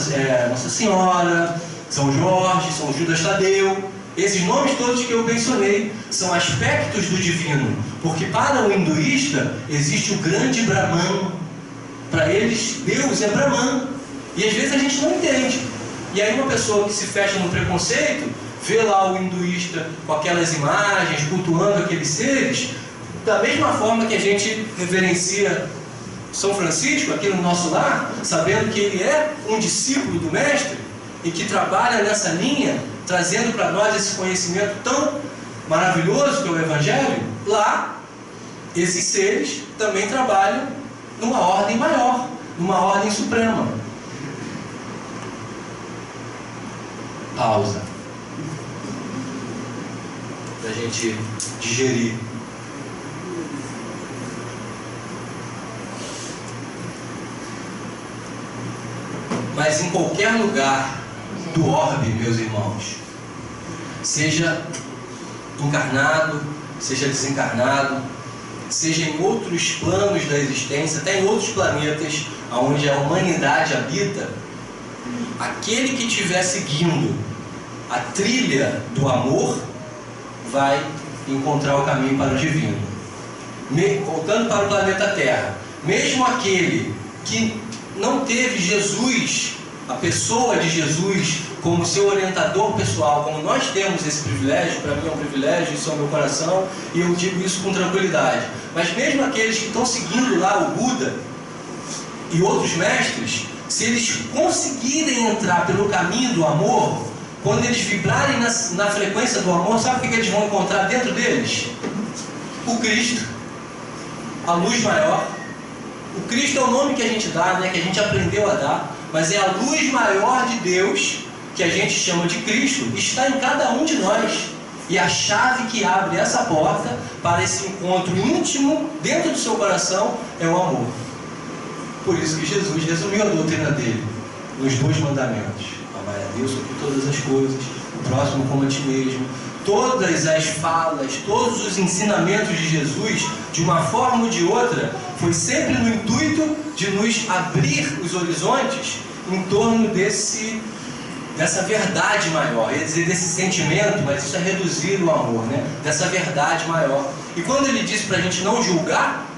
Senhora, São Jorge, São Judas Tadeu. Esses nomes todos que eu mencionei são aspectos do divino, porque para o hinduísta existe o grande Brahman. Para eles, Deus é Brahman. E às vezes a gente não entende. E aí uma pessoa que se fecha no preconceito, vê lá o hinduísta com aquelas imagens, cultuando aqueles seres, da mesma forma que a gente reverencia São Francisco aqui no nosso lar, sabendo que ele é um discípulo do Mestre e que trabalha nessa linha, trazendo para nós esse conhecimento tão maravilhoso que é o Evangelho. Lá, esses seres também trabalham numa ordem maior, numa ordem suprema. Pausa. Para a gente digerir. Mas em qualquer lugar do orbe, meus irmãos, seja encarnado, seja desencarnado, seja em outros planos da existência, até em outros planetas onde a humanidade habita, aquele que estiver seguindo a trilha do amor vai encontrar o caminho para o divino. Voltando para o planeta Terra, mesmo aquele que não teve Jesus, a pessoa de Jesus, como seu orientador pessoal, como nós temos esse privilégio, para mim é um privilégio, isso é o meu coração, e eu digo isso com tranquilidade. Mas mesmo aqueles que estão seguindo lá o Buda e outros mestres, se eles conseguirem entrar pelo caminho do amor, quando eles vibrarem na frequência do amor, sabe o que eles vão encontrar dentro deles? O Cristo, a luz maior. O Cristo é o nome que a gente dá, né, que a gente aprendeu a dar, mas é a luz maior de Deus, que a gente chama de Cristo, está em cada um de nós. E a chave que abre essa porta para esse encontro íntimo dentro do seu coração é o amor. Por isso que Jesus resumiu a doutrina dele nos 2 mandamentos: amar a Deus sobre todas as coisas, o próximo como a ti mesmo. Todas as falas, todos os ensinamentos de Jesus, de uma forma ou de outra, foi sempre no intuito de nos abrir os horizontes em torno dessa verdade maior. Eu ia dizer desse sentimento, mas isso é reduzir o amor, né? Dessa verdade maior. E quando ele disse para a gente não julgar,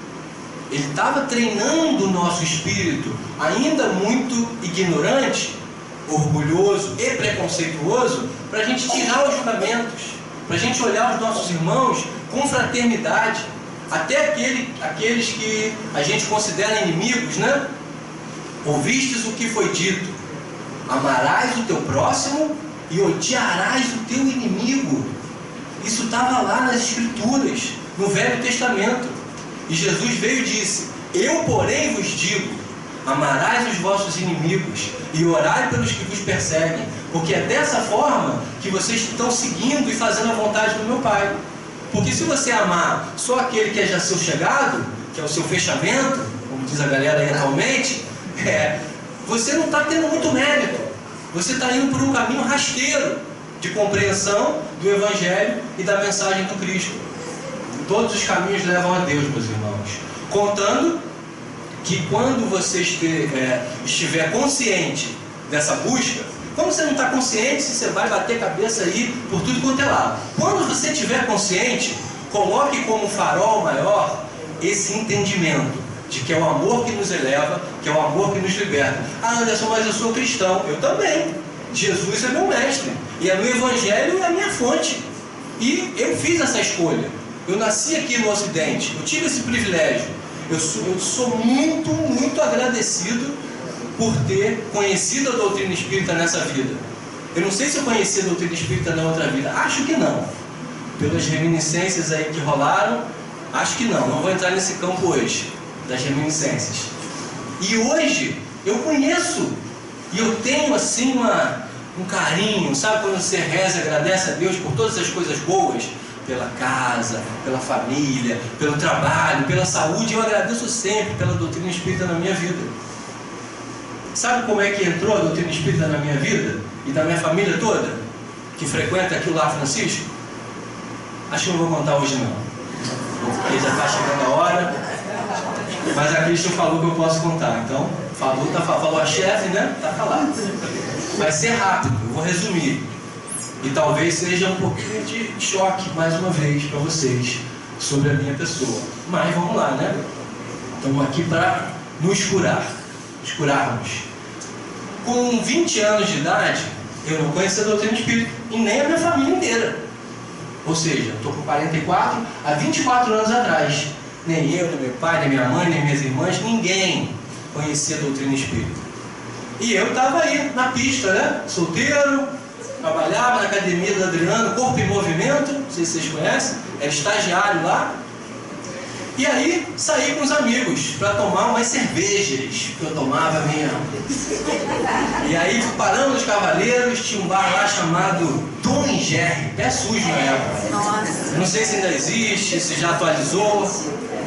ele estava treinando o nosso espírito, ainda muito ignorante, orgulhoso e preconceituoso, para a gente tirar os julgamentos, para a gente olhar os nossos irmãos com fraternidade, até aqueles que a gente considera inimigos, né? Ouvistes o que foi dito: amarás o teu próximo e odiarás o teu inimigo. Isso estava lá nas Escrituras, no Velho Testamento. E Jesus veio e disse: eu, porém, vos digo, amarás os vossos inimigos e orai pelos que vos perseguem, porque é dessa forma que vocês estão seguindo e fazendo a vontade do meu Pai. Porque se você amar só aquele que é já seu chegado, que é o seu fechamento, como diz a galera aí atualmente, você não está tendo muito mérito. Você está indo por um caminho rasteiro de compreensão do Evangelho e da mensagem do Cristo. Todos os caminhos levam a Deus, meus irmãos. Contando que quando você estiver consciente dessa busca, quando você não está consciente, você vai bater cabeça aí por tudo quanto é lado. Quando você estiver consciente, coloque como farol maior esse entendimento de que é o amor que nos eleva, que é o amor que nos liberta. Ah, Anderson, mas eu sou cristão. Eu também. Jesus é meu mestre. E é no Evangelho a minha fonte. E eu fiz essa escolha. Eu nasci aqui no Ocidente. Eu tive esse privilégio. Eu sou muito, muito agradecido por ter conhecido a doutrina espírita nessa vida. Eu não sei se eu conheci a doutrina espírita na outra vida. Acho que não. Pelas reminiscências aí que rolaram, acho que não. Não vou entrar nesse campo hoje, das reminiscências. E hoje, eu conheço. E eu tenho assim um carinho. Sabe quando você reza e agradece a Deus por todas as coisas boas? Pela casa, pela família, pelo trabalho, pela saúde. Eu agradeço sempre pela doutrina espírita na minha vida. Sabe como é que entrou a doutrina espírita na minha vida? E da minha família toda? Que frequenta aqui o Lar Francisco? Acho que não vou contar hoje não. Porque já está chegando a hora. Mas a Cristian falou que eu posso contar. Então, falou a chefe, né? Tá falado. Vai ser rápido, eu vou resumir. E talvez seja um pouquinho de choque, mais uma vez, para vocês, sobre a minha pessoa. Mas vamos lá, né? Estamos aqui para nos curarmos. Com 20 anos de idade, eu não conhecia a doutrina espírita, e nem a minha família inteira. Ou seja, estou com 44, há 24 anos atrás. Nem eu, nem meu pai, nem minha mãe, nem minhas irmãs, ninguém conhecia a doutrina espírita. E eu estava aí, na pista, né? Solteiro, trabalhava na academia do Adriano, Corpo em Movimento, não sei se vocês conhecem, era estagiário lá. E aí saí com os amigos para tomar umas cervejas, que eu tomava mesmo. E aí paramos nos Cavaleiros, tinha um bar lá chamado Tom e Jerry, pé sujo na época. Nossa. Não sei se ainda existe, se já atualizou.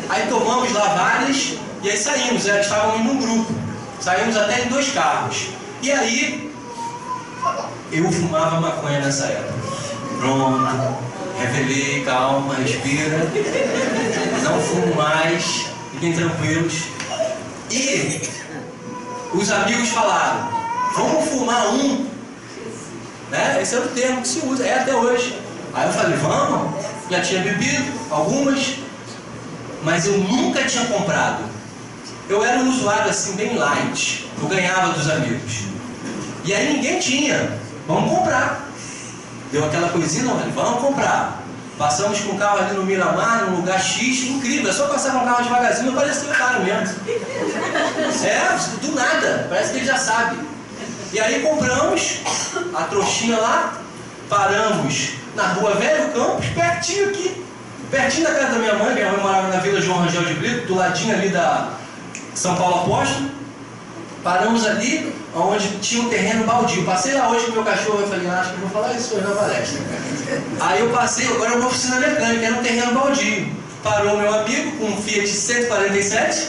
Aí tomamos lá várias e aí saímos, estávamos num grupo. Saímos até em 2 carros. E aí eu fumava maconha nessa época. Pronto, revelei, calma, respira. Não fumo mais, fiquem tranquilos. E os amigos falaram: vamos fumar um. Né? Esse é o termo que se usa, é até hoje. Aí eu falei: vamos. Já tinha bebido algumas, mas eu nunca tinha comprado. Eu era um usuário assim bem light. Eu ganhava dos amigos. E aí ninguém tinha. Vamos comprar. Deu aquela coisinha, não, vamos comprar. Passamos com o carro ali no Miramar, num lugar X, incrível. É só passar com o carro devagarzinho, parece que é caro mesmo. Do nada, parece que ele já sabe. E aí compramos a trouxinha lá, paramos na rua Velho Campos, pertinho aqui, pertinho da casa da minha mãe. Minha mãe morava na Vila João Rangel de Brito, do ladinho ali da São Paulo Apóstolo. Paramos ali, onde tinha um terreno baldio. Passei lá hoje com o meu cachorro, eu falei: acho que eu vou falar isso hoje na palestra. Aí eu passei, agora é uma oficina mecânica, era um terreno baldio. Parou meu amigo com um Fiat 147.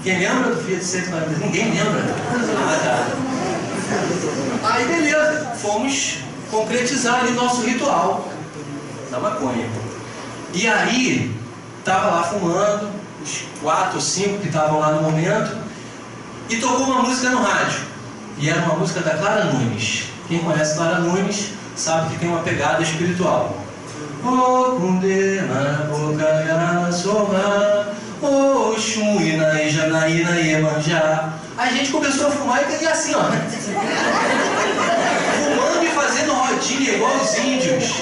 Quem lembra do Fiat 147? Ninguém lembra. Ah, tá. Aí beleza, fomos concretizar ali nosso ritual da maconha. E aí, tava lá fumando, os 4 ou 5 que estavam lá no momento, e tocou uma música no rádio. E era uma música da Clara Nunes. Quem conhece Clara Nunes sabe que tem uma pegada espiritual. O Kunde na boca na soma, o Xum Inaí Janaína Iemanjá. A gente começou a fumar e assim, ó. Fumando e fazendo rodinha igual os índios.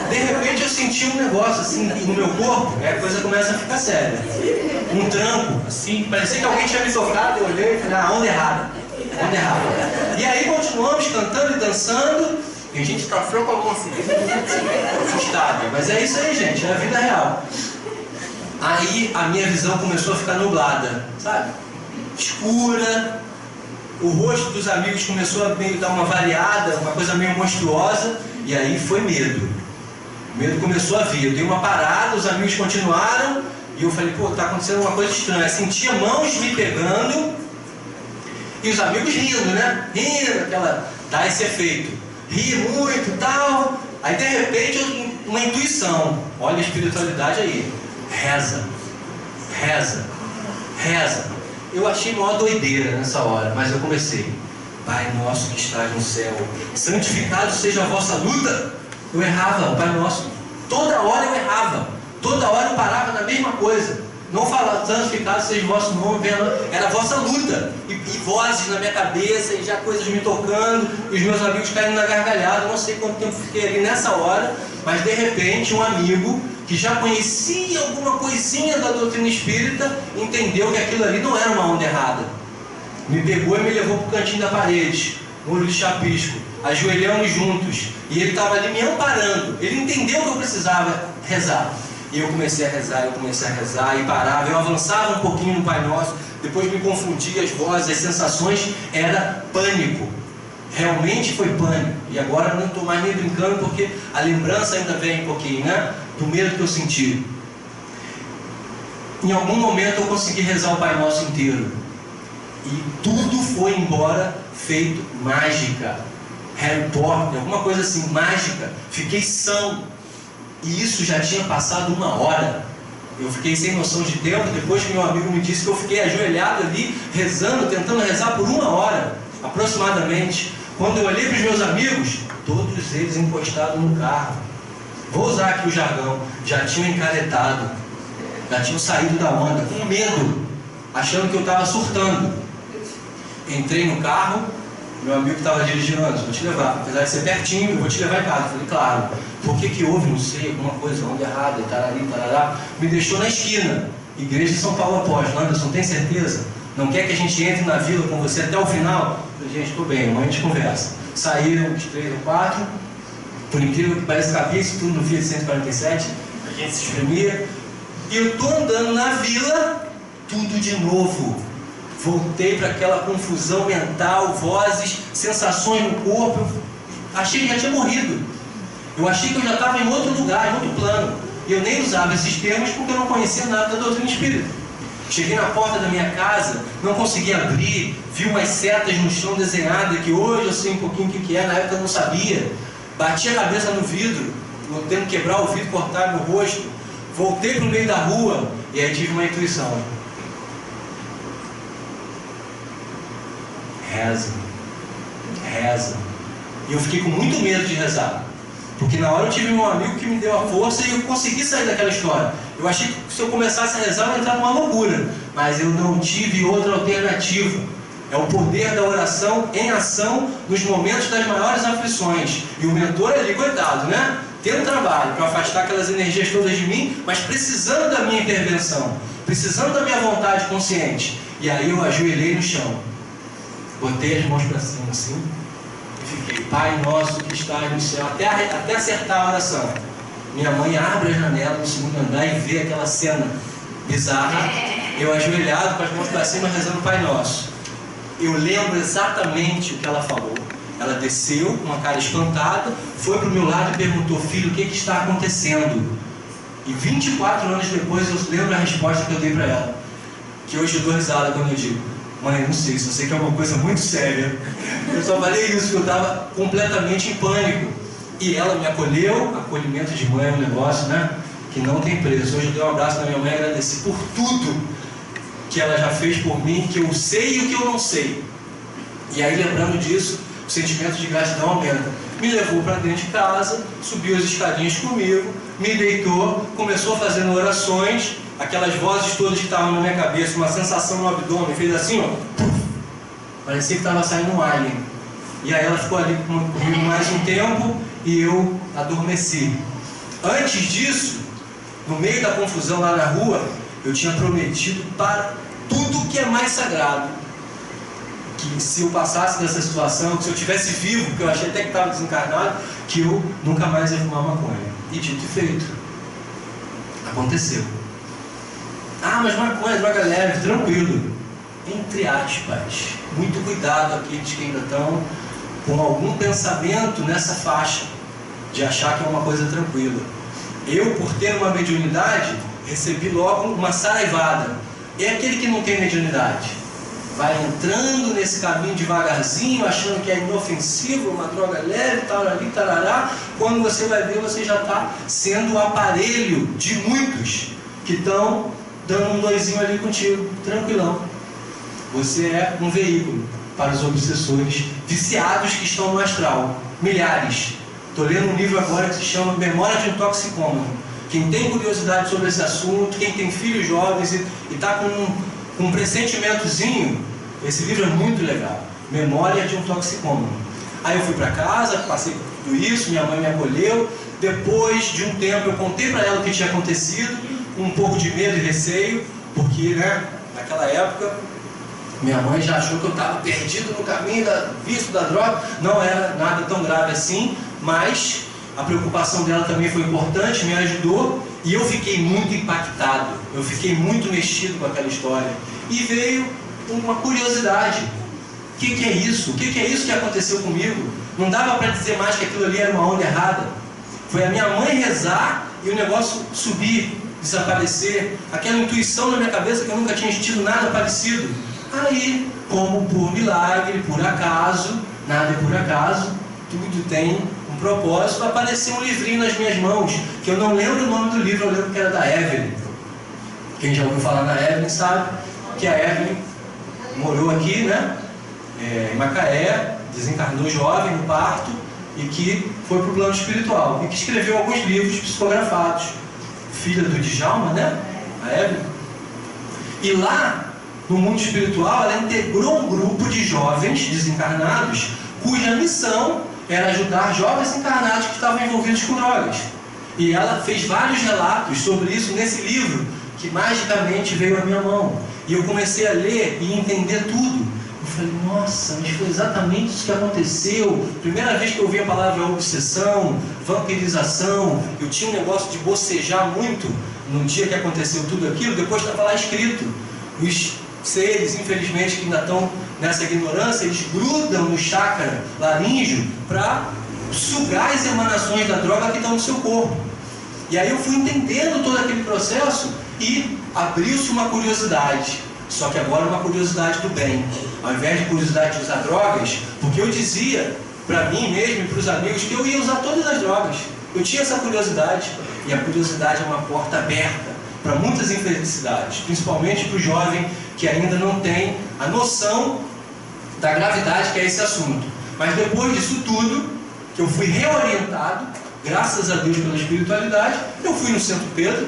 De repente eu senti um negócio assim no meu corpo, aí a coisa começa a ficar séria. Um tranco, assim, parecia que alguém tinha me tocado, eu olhei e falei: onda errada. onda errada. E aí continuamos cantando e dançando, e a gente tá com a mão assim, assustado. Mas é isso aí, gente, é a vida real. Aí a minha visão começou a ficar nublada, sabe? Escura, o rosto dos amigos começou a meio dar uma variada, uma coisa meio monstruosa, e aí foi medo. O medo começou a vir. Eu dei uma parada, os amigos continuaram, e eu falei, pô, tá acontecendo uma coisa estranha. Eu sentia mãos me pegando, e os amigos rindo, né? Rindo, dá esse efeito. Ri muito e tal. Aí de repente uma intuição. Olha a espiritualidade aí. Reza, reza, reza. Eu achei maior doideira nessa hora, mas eu comecei. Pai nosso que estás no céu, santificado seja a vossa luta. Eu errava, o Pai Nosso. Toda hora eu errava. Toda hora eu parava na mesma coisa. Não falava, santificado seja o vosso nome, era a vossa luta. E vozes na minha cabeça, e já coisas me tocando, e os meus amigos caindo na gargalhada. Não sei quanto tempo fiquei ali nessa hora, mas de repente um amigo que já conhecia alguma coisinha da doutrina espírita, entendeu que aquilo ali não era uma onda errada. Me pegou e me levou para o cantinho da parede, muro de chapisco, ajoelhamos juntos, e ele estava ali me amparando. Ele entendeu que eu precisava rezar. E eu comecei a rezar, e parava, eu avançava um pouquinho no Pai Nosso, depois me confundia as vozes, as sensações, era pânico. Realmente foi pânico. E agora não estou mais nem brincando, porque a lembrança ainda vem um pouquinho, né? Do medo que eu senti. Em algum momento eu consegui rezar o Pai Nosso inteiro. E tudo foi embora feito mágica. Harry Potter, alguma coisa assim, mágica. Fiquei são. E isso já tinha passado 1 hora. Eu fiquei sem noção de tempo, depois que meu amigo me disse que eu fiquei ajoelhado ali, rezando, tentando rezar por 1 hora, aproximadamente. Quando eu olhei para os meus amigos, todos eles encostados no carro. Vou usar aqui o jargão, já tinham encaretado, já tinham saído da onda, com medo, achando que eu estava surtando. Entrei no carro, meu amigo estava dirigindo antes, vou te levar, apesar de ser pertinho, eu vou te levar em casa. Falei, claro, por que houve, não sei, alguma coisa, onda errada, tarari, tarará, me deixou na esquina, Igreja de São Paulo Apóstolo. Anderson, tem certeza? Não quer que a gente entre na vila com você até o final? Eu falei, gente, estou bem, amanhã a gente conversa. Saíram os 3 ou 4, por incrível que pareça, cabia isso tudo no Fiat 147, a gente se espremia, e eu estou andando na vila, tudo de novo. Voltei para aquela confusão mental, vozes, sensações no corpo. Eu achei que já tinha morrido. Eu achei que eu já estava em outro lugar, em outro plano. E eu nem usava esses termos porque eu não conhecia nada da doutrina espírita. Cheguei na porta da minha casa, não consegui abrir, vi umas setas no chão desenhadas, que hoje eu sei um pouquinho o que é, na época eu não sabia. Bati a cabeça no vidro, tendo que quebrar o vidro, cortar meu rosto. Voltei para o meio da rua e aí tive uma intuição. Reza, reza. E eu fiquei com muito medo de rezar, porque na hora eu tive um amigo que me deu a força e eu consegui sair daquela história. Eu achei que se eu começasse a rezar eu ia entrar numa loucura, mas eu não tive outra alternativa. É o poder da oração em ação nos momentos das maiores aflições. E o mentor ali, coitado, né? Tendo trabalho para afastar aquelas energias todas de mim, mas precisando da minha intervenção, precisando da minha vontade consciente. E aí eu ajoelhei no chão, botei as mãos para cima assim, e fiquei, Pai Nosso que estás no céu, até acertar a oração. Minha mãe abre a janela no segundo andar e vê aquela cena bizarra, eu ajoelhado com as mãos para cima rezando o Pai Nosso. Eu lembro exatamente o que ela falou. Ela desceu com uma cara espantada, foi para o meu lado e perguntou, filho, o que está acontecendo? E 24 anos depois eu lembro a resposta que eu dei para ela, que hoje eu dou risada quando eu digo, mãe, eu não sei, só sei que é uma coisa muito séria. Eu só falei isso, porque eu estava completamente em pânico. E ela me acolheu, acolhimento de mãe é um negócio, né, que não tem preço. Hoje eu dei um abraço na minha mãe e agradeci por tudo que ela já fez por mim, que eu sei e o que eu não sei. E aí, lembrando disso, o sentimento de gratidão aumenta. Me levou para dentro de casa, subiu as escadinhas comigo, me deitou, começou fazendo orações, aquelas vozes todas que estavam na minha cabeça, uma sensação no abdômen, fez assim, ó, parecia que estava saindo um alien. E aí ela ficou ali comigo mais um tempo e eu adormeci. Antes disso, no meio da confusão lá na rua, eu tinha prometido para tudo que é mais sagrado, que se eu passasse dessa situação, que se eu tivesse vivo, porque eu achei até que estava desencarnado, que eu nunca mais ia fumar maconha. E dito e feito. Aconteceu. Ah, mas maconha, droga leve, tranquilo. Entre aspas. Muito cuidado aqueles que ainda estão com algum pensamento nessa faixa, de achar que é uma coisa tranquila. Eu, por ter uma mediunidade, recebi logo uma saraivada. É aquele que não tem mediunidade. Vai entrando nesse caminho devagarzinho, achando que é inofensivo, uma droga leve, tarari, tarará. Quando você vai ver, você já está sendo o aparelho de muitos que estão dando um doisinho ali contigo, tranquilão. Você é um veículo para os obsessores viciados que estão no astral. Milhares. Estou lendo um livro agora que se chama Memória de um Toxicômano. Quem tem curiosidade sobre esse assunto, quem tem filhos jovens e está com um pressentimentozinho, esse livro é muito legal. Memória de um Toxicômano. Aí eu fui para casa, passei por tudo isso, minha mãe me acolheu. Depois de um tempo eu contei para ela o que tinha acontecido, um pouco de medo e receio, porque, né, naquela época minha mãe já achou que eu estava perdido no caminho do vício da droga. Não era nada tão grave assim, mas a preocupação dela também foi importante, me ajudou, e eu fiquei muito impactado, eu fiquei muito mexido com aquela história. E veio uma curiosidade: o que é isso? O que é isso que aconteceu comigo? Não dava para dizer mais que aquilo ali era uma onda errada. Foi a minha mãe rezar e o negócio subir, desaparecer, aquela intuição na minha cabeça que eu nunca tinha tido nada parecido. Aí, como por milagre, por acaso, nada é por acaso, tudo tem um propósito, apareceu um livrinho nas minhas mãos, que eu não lembro o nome do livro, eu lembro que era da Evelyn. Quem já ouviu falar na Evelyn sabe que a Evelyn morou aqui, né, em Macaé, desencarnou jovem no parto, e que foi para o plano espiritual, e que escreveu alguns livros psicografados. Filha do Djalma, né, a Evelyn. E lá, no mundo espiritual, ela integrou um grupo de jovens desencarnados, cuja missão era ajudar jovens encarnados que estavam envolvidos com drogas. E ela fez vários relatos sobre isso nesse livro, que magicamente veio à minha mão. E eu comecei a ler e entender tudo. Eu falei, nossa, mas foi exatamente isso que aconteceu. Primeira vez que eu ouvi a palavra obsessão, vampirização, eu tinha um negócio de bocejar muito no dia que aconteceu tudo aquilo, depois estava lá escrito. Os seres, infelizmente, que ainda estão nessa ignorância, eles grudam no chakra laríngeo para sugar as emanações da droga que estão no seu corpo. E aí eu fui entendendo todo aquele processo e abriu-se uma curiosidade. Só que agora uma curiosidade do bem. Ao invés de curiosidade de usar drogas, porque eu dizia para mim mesmo e para os amigos que eu ia usar todas as drogas. Eu tinha essa curiosidade. E a curiosidade é uma porta aberta para muitas infelicidades, principalmente para o jovem que ainda não tem a noção da gravidade que é esse assunto. Mas depois disso tudo, que eu fui reorientado, graças a Deus pela espiritualidade, eu fui no Centro Pedro,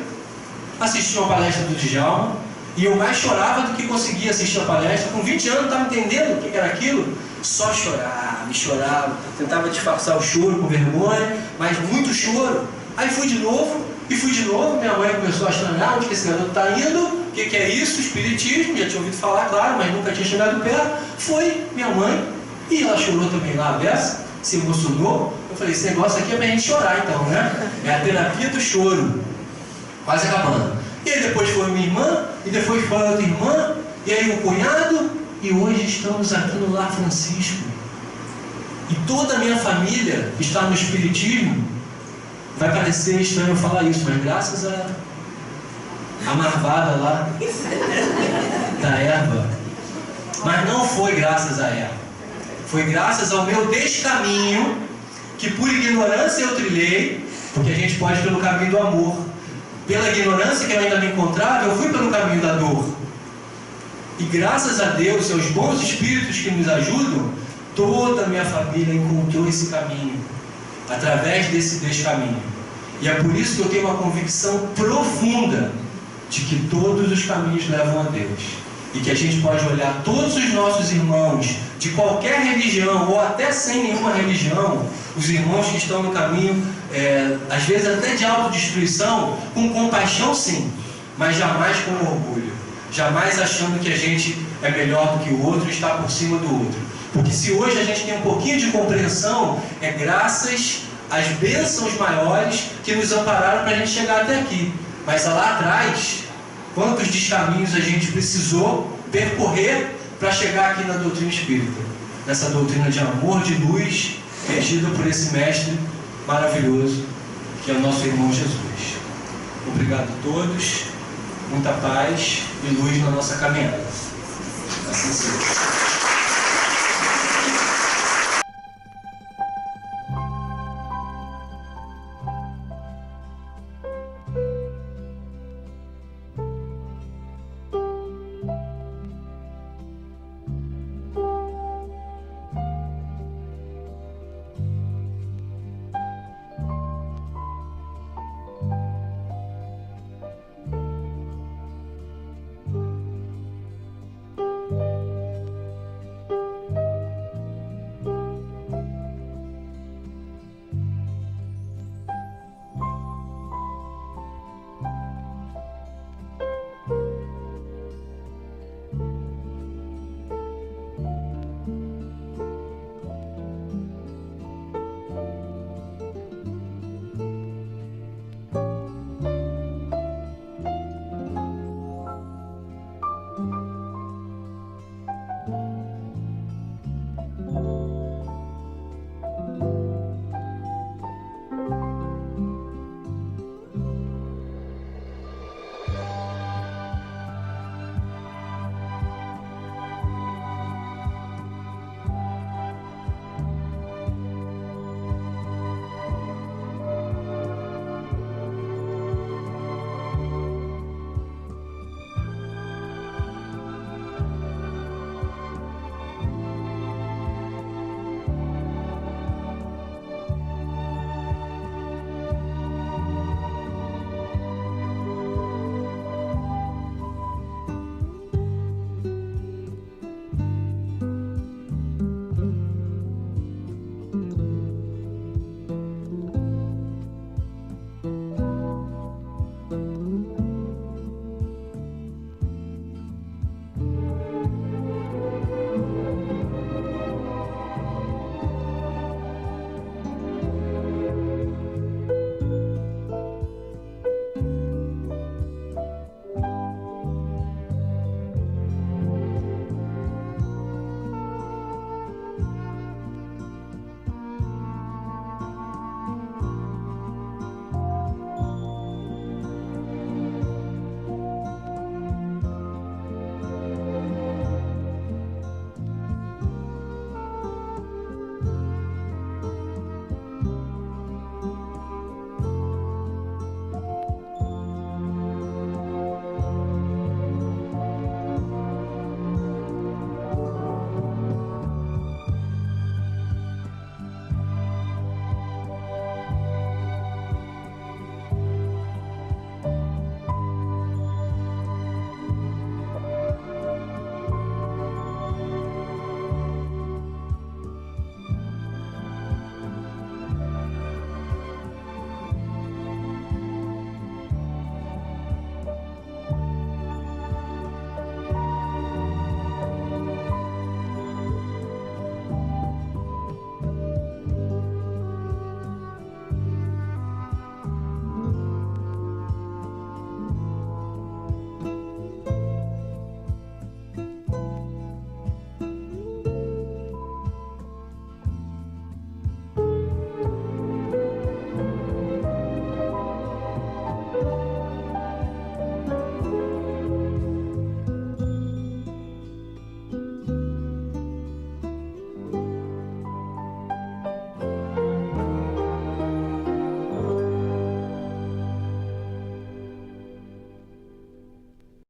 assisti uma palestra do Djalma, e eu mais chorava do que conseguia assistir a palestra. Com 20 anos, não estava entendendo o que era aquilo. Só chorava, chorava, tentava disfarçar o choro com vergonha, mas muito choro. Aí fui de novo, minha mãe começou a estranhar onde que esse garoto está indo, o que é isso, espiritismo, já tinha ouvido falar, claro, mas nunca tinha chegado perto. Foi minha mãe, e ela chorou também lá, a beça, se emocionou. Eu falei, esse negócio aqui é pra gente chorar então, né? É a terapia do choro, quase acabando. E aí depois foi minha irmã, e depois foi outra irmã, e aí o cunhado, e hoje estamos aqui no Lar Francisco. E toda a minha família está no espiritismo. Vai parecer estranho eu falar isso, mas graças a marvada lá da erva. Mas não foi graças à erva. Foi graças ao meu descaminho, que por ignorância eu trilhei, porque a gente pode ir pelo caminho do amor. Pela ignorância que eu ainda me encontrava, eu fui pelo caminho da dor. E graças a Deus e aos bons espíritos que nos ajudam, toda a minha família encontrou esse caminho, através desse descaminho. E é por isso que eu tenho uma convicção profunda de que todos os caminhos levam a Deus. E que a gente pode olhar todos os nossos irmãos, de qualquer religião, ou até sem nenhuma religião, os irmãos que estão no caminho, às vezes até de autodestruição, com compaixão sim, mas jamais com orgulho. jamais achando que a gente é melhor do que o outro e está por cima do outro. Porque se hoje a gente tem um pouquinho de compreensão, é graças às bênçãos maiores que nos ampararam para a gente chegar até aqui. Mas lá atrás, quantos descaminhos a gente precisou percorrer para chegar aqui na doutrina espírita? Nessa doutrina de amor, de luz, regida por esse mestre maravilhoso, que é o nosso irmão Jesus. Obrigado a todos, muita paz e luz na nossa caminhada. Assim seja.